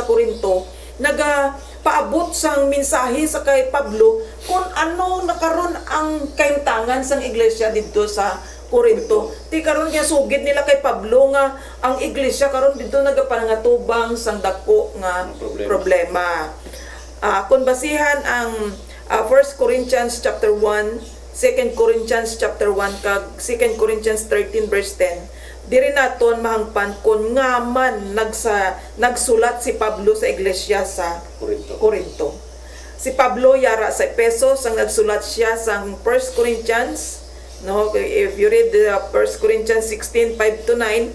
Corinto, nagapaabot sang mensahe sa kay Pablo kung ano nakaron ang kaintangan sang iglesia didto sa Corinto. Ti karon kaya sugid nila kay Pablo nga ang iglesia karon didto nagapangatubang sang dako nga problema. Kung basihan ang 1 Corinthians chapter 1, 2 Corinthians chapter 1 kag 2 Corinthians 13 verse 10, diri naton mahangpan kon nga man nagsulat si Pablo sa iglesia sa Corinto. si Pablo yara sa Efeso sang nagsulat siya sang 1 Corinthians, no, if you read the 1 Corinthians 16:5-9,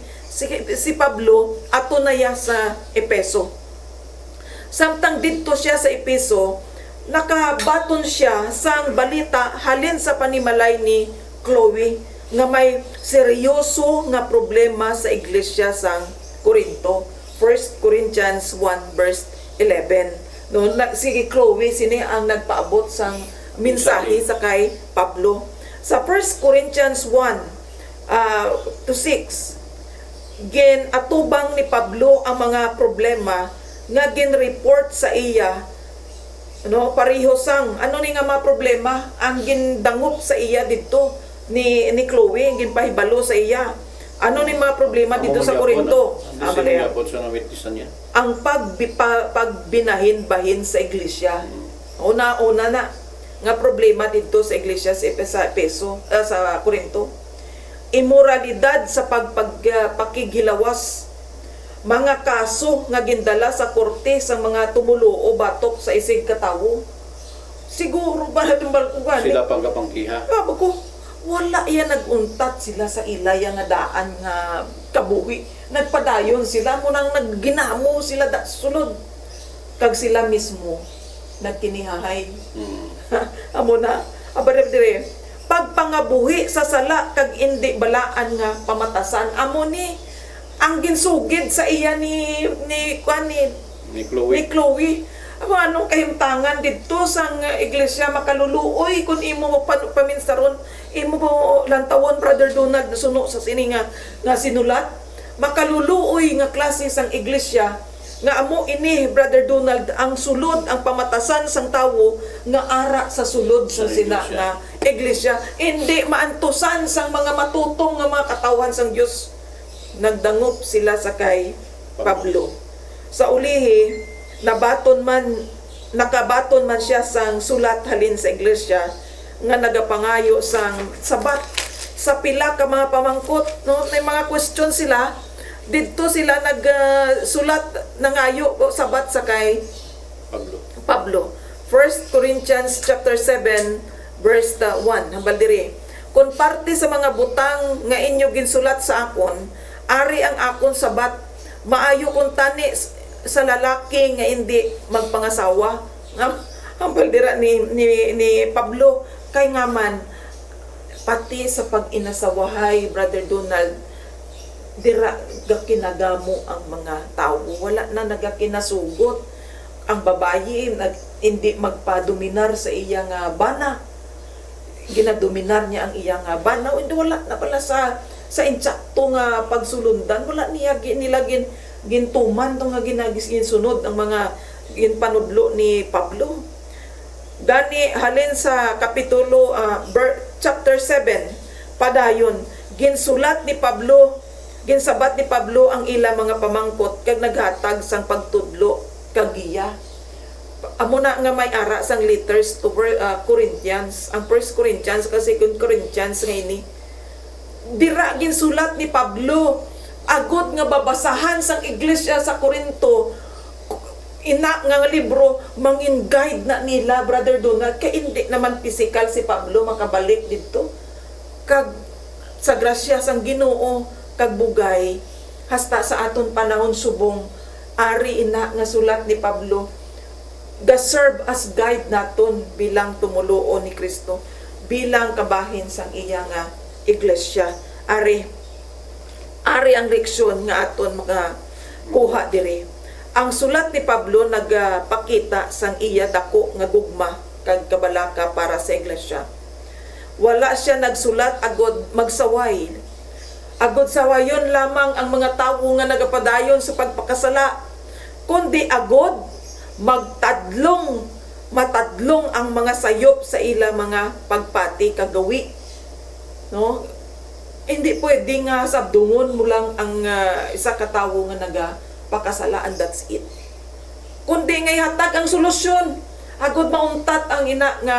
si Pablo ato na ya sa Efeso. Samtang dito siya sa Efeso, nakabaton siya sang balita halin sa panimalay ni Chloe nga may seryoso nga problema sa iglesia sang Corinto. 1 Corinthians 1 verse 11. No, si Chloe sini ang nagpaabot sang mensahe sa kay Pablo. Sa 1 Corinthians 1 to 6, gin atubang ni Pablo ang mga problema nga gin-report sa iya, no, pareho sang ano ni nga mga problema ang gindangop sa iya dito ni Chloe, ang ginpahibalo sa iya. Ano ni mga problema dito sa Corinto? Ang pagbinahin-bahin sa iglesia. Una na nga problema dito sa iglesia sa Corinto. Immoralidad sa pakighilawas. Mga kaso nga gindala sa korte sa mga tumulo o batok sa isig katawo. Siguro ba na dumbalkugan? Sila pagkapangkiha. Ko, wala yan naguntat sila sa ilaya nga daan nga kabuhi. Nagpadayon sila mo nang nagginamo sila sulod. Kag sila mismo nagkinihahay. Amo na, abarep dire. Pagpangabuhi sa sala kag indi balaan nga pamatasan. Amo ni ang ginsugid sa iya ni Chloe. Amo anong kahimtangan dito sang iglesia makaluluoy kung imo mo paminsaron, imo mo lantawon Brother Donald suno sa sini nga sinulat, makaluluoy nga klase sang iglesia nga amo ini Brother Donald ang sulod ang pamatasan sang tawo nga ara sa sulod sa sila nga iglesia, hindi maantusan sang mga matutong nga mga katawan sang Dios. Nagdangop sila sa kay Pablo. Sa ulihi, nakabaton man siya sang sulat halin sa iglesia nga nagapangayo sang sabat sa pila ka mga pamangkot, no, may mga question sila dito sila nagsulat nangayo o sabat sa kay Pablo. 1 Corinthians chapter 7 verse 1 hambal diri, kung parte sa mga butang nga inyo ginsulat sa akon, ari ang akon sabat, maayo kung tani sa lalaki nga hindi magpangasawa. Ang baldira ni Pablo kay nga man pati sa pag-inasawahay Brother Donald dira gakinagamo ang mga tao, wala na nagakinasugot ang babayi hindi magpadominar sa iya nga bana, ginadominar niya ang iya nga bana, hindi wala na pala sa insakto nga pagsulundan, wala niya nilagin gintuman to nga ginsunod ang mga ginpanudlo ni Pablo. Gani halin sa kapitulo chapter 7 padayon ginsulat ni Pablo, ginsabat ni Pablo ang ila mga pamangkot kag naghatag sang pagtudlo kag giya. Amo na nga may ara sang letters to Corinthians, ang 1 Corinthians kasi 2 Corinthians nga ini dira ginsulat ni Pablo agud nga babasahan sang iglesia sa Corinto, ina nga libro mangin guide na nila Brother Donald, kay hindi naman physical si Pablo makabalik dito kag sa grasya sang Ginoo kag bugay hasta sa aton panahon subong ari ina nga sulat ni Pablo ga serve as guide naton bilang tumuluo ni Kristo, bilang kabahin sang iya nga iglesia. Ari ang leksyon nga aton mga kuha diri. Ang sulat ni Pablo nagpakita sang iya dako nga gugma kag kabalaka para sa iglesia. Wala siya nagsulat agod magsaway. Agod sawayon lamang ang mga tawo nga nagapadayon sa pagpakasala, kundi agod matadlong ang mga sayop sa ila mga pagpati kagawi. No? Hindi pwede nga sabdungon mo lang ang isa ka tawo nga nagapakasala and that's it. Kundi ngay hatag ang solusyon. Agod mauntat ang ina nga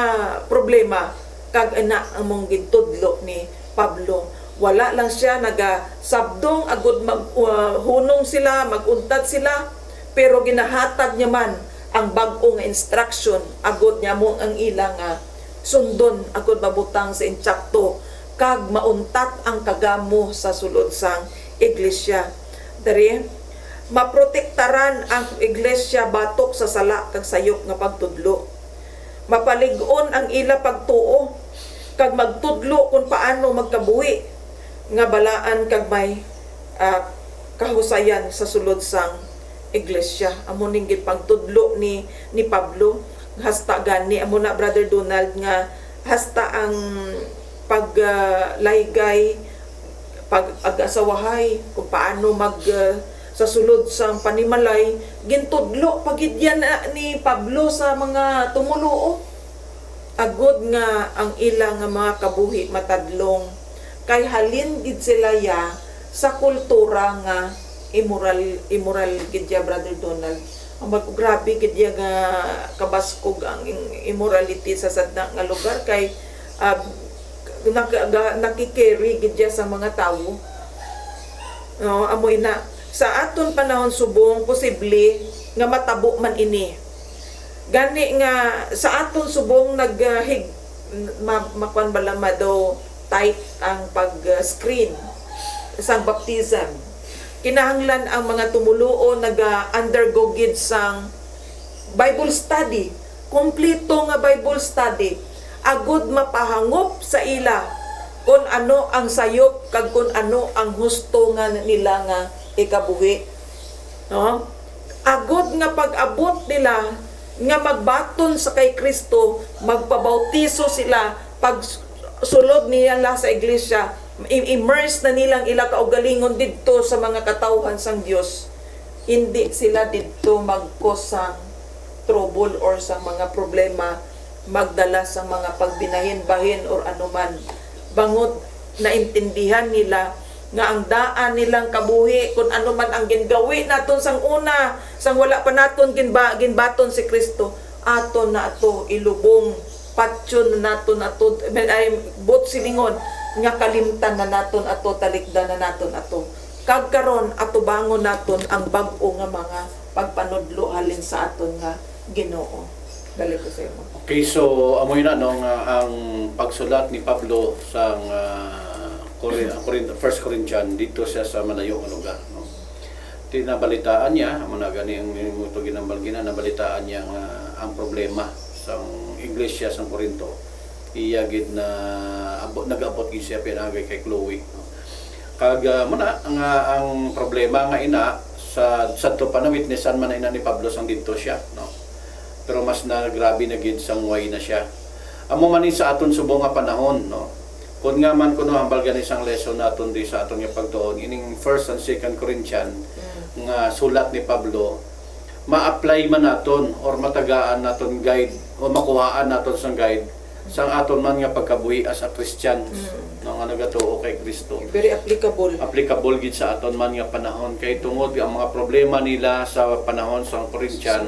problema kag ina ang mong gintudlo ni Pablo. Wala lang siya nagasabdong agod maghunong sila, maguntat sila, pero ginahatag niya man ang bag-o nga instruction agod niya mo ang ilang sundon agod mabutang sa insakto kag mauntat ang kagamo sa sulod sang iglesia. Dari maprotektaran ang iglesia batok sa sala kag sayop nga pagtudlo. Mapalig-on ang ila pagtuo kag magtudlo kung paano magkabuhi nga balaan kag may kahusayan sa sulod sang iglesia. Amo ning gipagtudlo ni Pablo hasta gani amo na Brother Donald nga hasta ang paglaygay pag-asawahay kung paano sa sulod sa panimalay gintudlo pagid yan ni Pablo sa mga tumuluo agod nga ang ilang nga mga kabuhi matadlong kay halin gid sila ya sa kultura nga immoral gid ya Brother Donald. Ang grabe gid ya nga kabaskog ang immorality sa sadna nga lugar kay nakikerry gid ya sa mga tawo. No, amoy na sa aton panahon subong posible nga matabo man ini. Gani nga sa aton subong makuan bala do tight ang pag-screen sang baptism. Kinahanglan ang mga tumuluo nag-undergo gid sang Bible study, kompleto nga Bible study agud mapahangop sa ila kung ano ang sayop kag kung ano ang husto nga nila nga ikabuhi. No? Agud nga pag-abot nila nga magbaton sa kay Kristo, magpabautiso sila pag sulod nila sa iglesia, immerse na nilang ila kaugalingon didto sa mga katawhan sang Dios. Hindi sila didto magkosang trouble or sa mga problema, magdala sa mga pagbinahin-bahin or anuman. Bangod naintindihan nila nga ang daan nilang kabuhi kung ano man ang gingawi naton sang una sang wala pa naton ginbaton si Kristo aton na ato ilubong patyon na naton ato ay bot silingon nga kalimtan na naton ato talikdan na naton ato kag karon ato bangon naton ang bag-o nga mga pagpanudlo halin sa aton nga Ginoo. Dali ko sa imo. Okay, so amoy na no nga ang pagsulat ni Pablo sa First Corinthians dito siya sa malayo nga lugar, no. Tinabalitaan niya amo na gani ang minuto ginambalgina nabalitaan niya nga ang problema sa iglesia sa Corinto. Iya gid na nag-abot gid siya pinagay kay Chloe, no. Kag muna ang problema nga ina sa sadto pa na witnessan man na ina ni Pablo sang didto siya, no. Pero mas na grabe na gid sang way na siya. Amo man sa aton subong nga panahon, no. Kung nga man kuno hambal gani isang lesson naton di sa aton nga pagtuon ining 1st and 2nd Corinthians nga sulat ni Pablo ma-apply man naton or matagaan naton guide o makuhaan naton sang guide sang aton man nga pagkabuhi as a Christian no nga nagatuo kay Kristo. Very applicable. Applicable gid sa aton man nga panahon kay tungod ang mga problema nila sa panahon sa Corinthians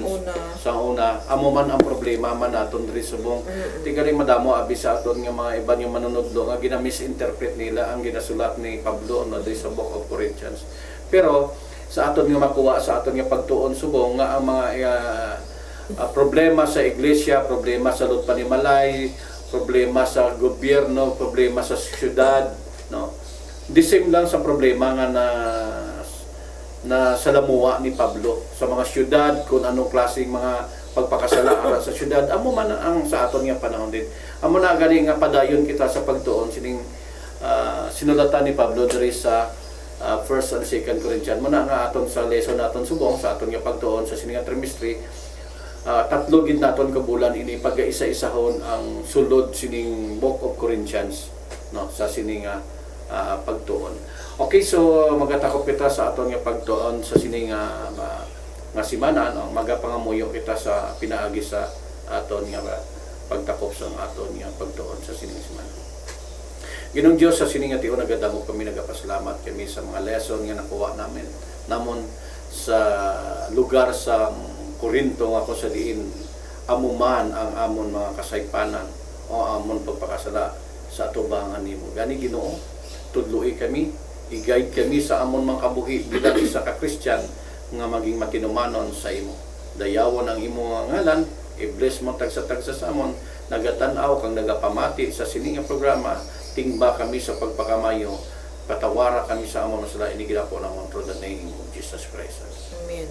sa una amo man ang problema man naton diri subong. Tigali madamo abi sa aton nga mga iban yung manunodlo nga gina-misinterpret nila ang ginasulat ni Pablo no diri sa Book of Corinthians. Pero sa aton nga makuha sa aton nga pagtuon subong nga ang mga problema sa iglesia, problema sa lut panimalay, problema sa gobyerno, problema sa syudad, no. The same lang sa problema nga na salamuha ni Pablo sa mga syudad kung anong klaseng mga pagpakasala sa syudad. Amo man ang sa aton nga panahon din. Amo na gani nga padayon kita sa pagtuon sining sinulatan ni Pablo diri sa 1st and 2nd Corinthians. Muna nga aton sa lesson naton subong sa aton nga pagtuon sa sining trimestry. Tatlo gid naton ka bulan ini pag-isa-isahon ang sulod sining Book of Corinthians, no, sa sining pagtuon. Okay, so magatakop kita sa aton nga pagtuon sa sining nga simana, no, magapangamuyo kita sa pinaagi sa aton nga pagtakop sa aton nga pagtuon sa sining simana. Ginoong Dios, sa sining nga tiyon nagadamo kami nagapasalamat kami sa mga lesson nga nakuha namon sa lugar sa Corinto nga kung sa diin amuman ang amon mga kasaypanan o amon pagpakasala sa atubangan nimo. Gani Ginoo, tudloi kami, i-guide kami sa amon mga kabuhi bilang isa ka Christian nga maging matinumanon sa imo. dayawon ang imo nga ngalan, i-bless mo tagsa-tagsa sa amon, nagatanaw kang nagapamati sa sining nga programa, tingba kami sa pagpakamayo, patawara kami sa amon sala inigila po namon through the name of Jesus Christ. Amen.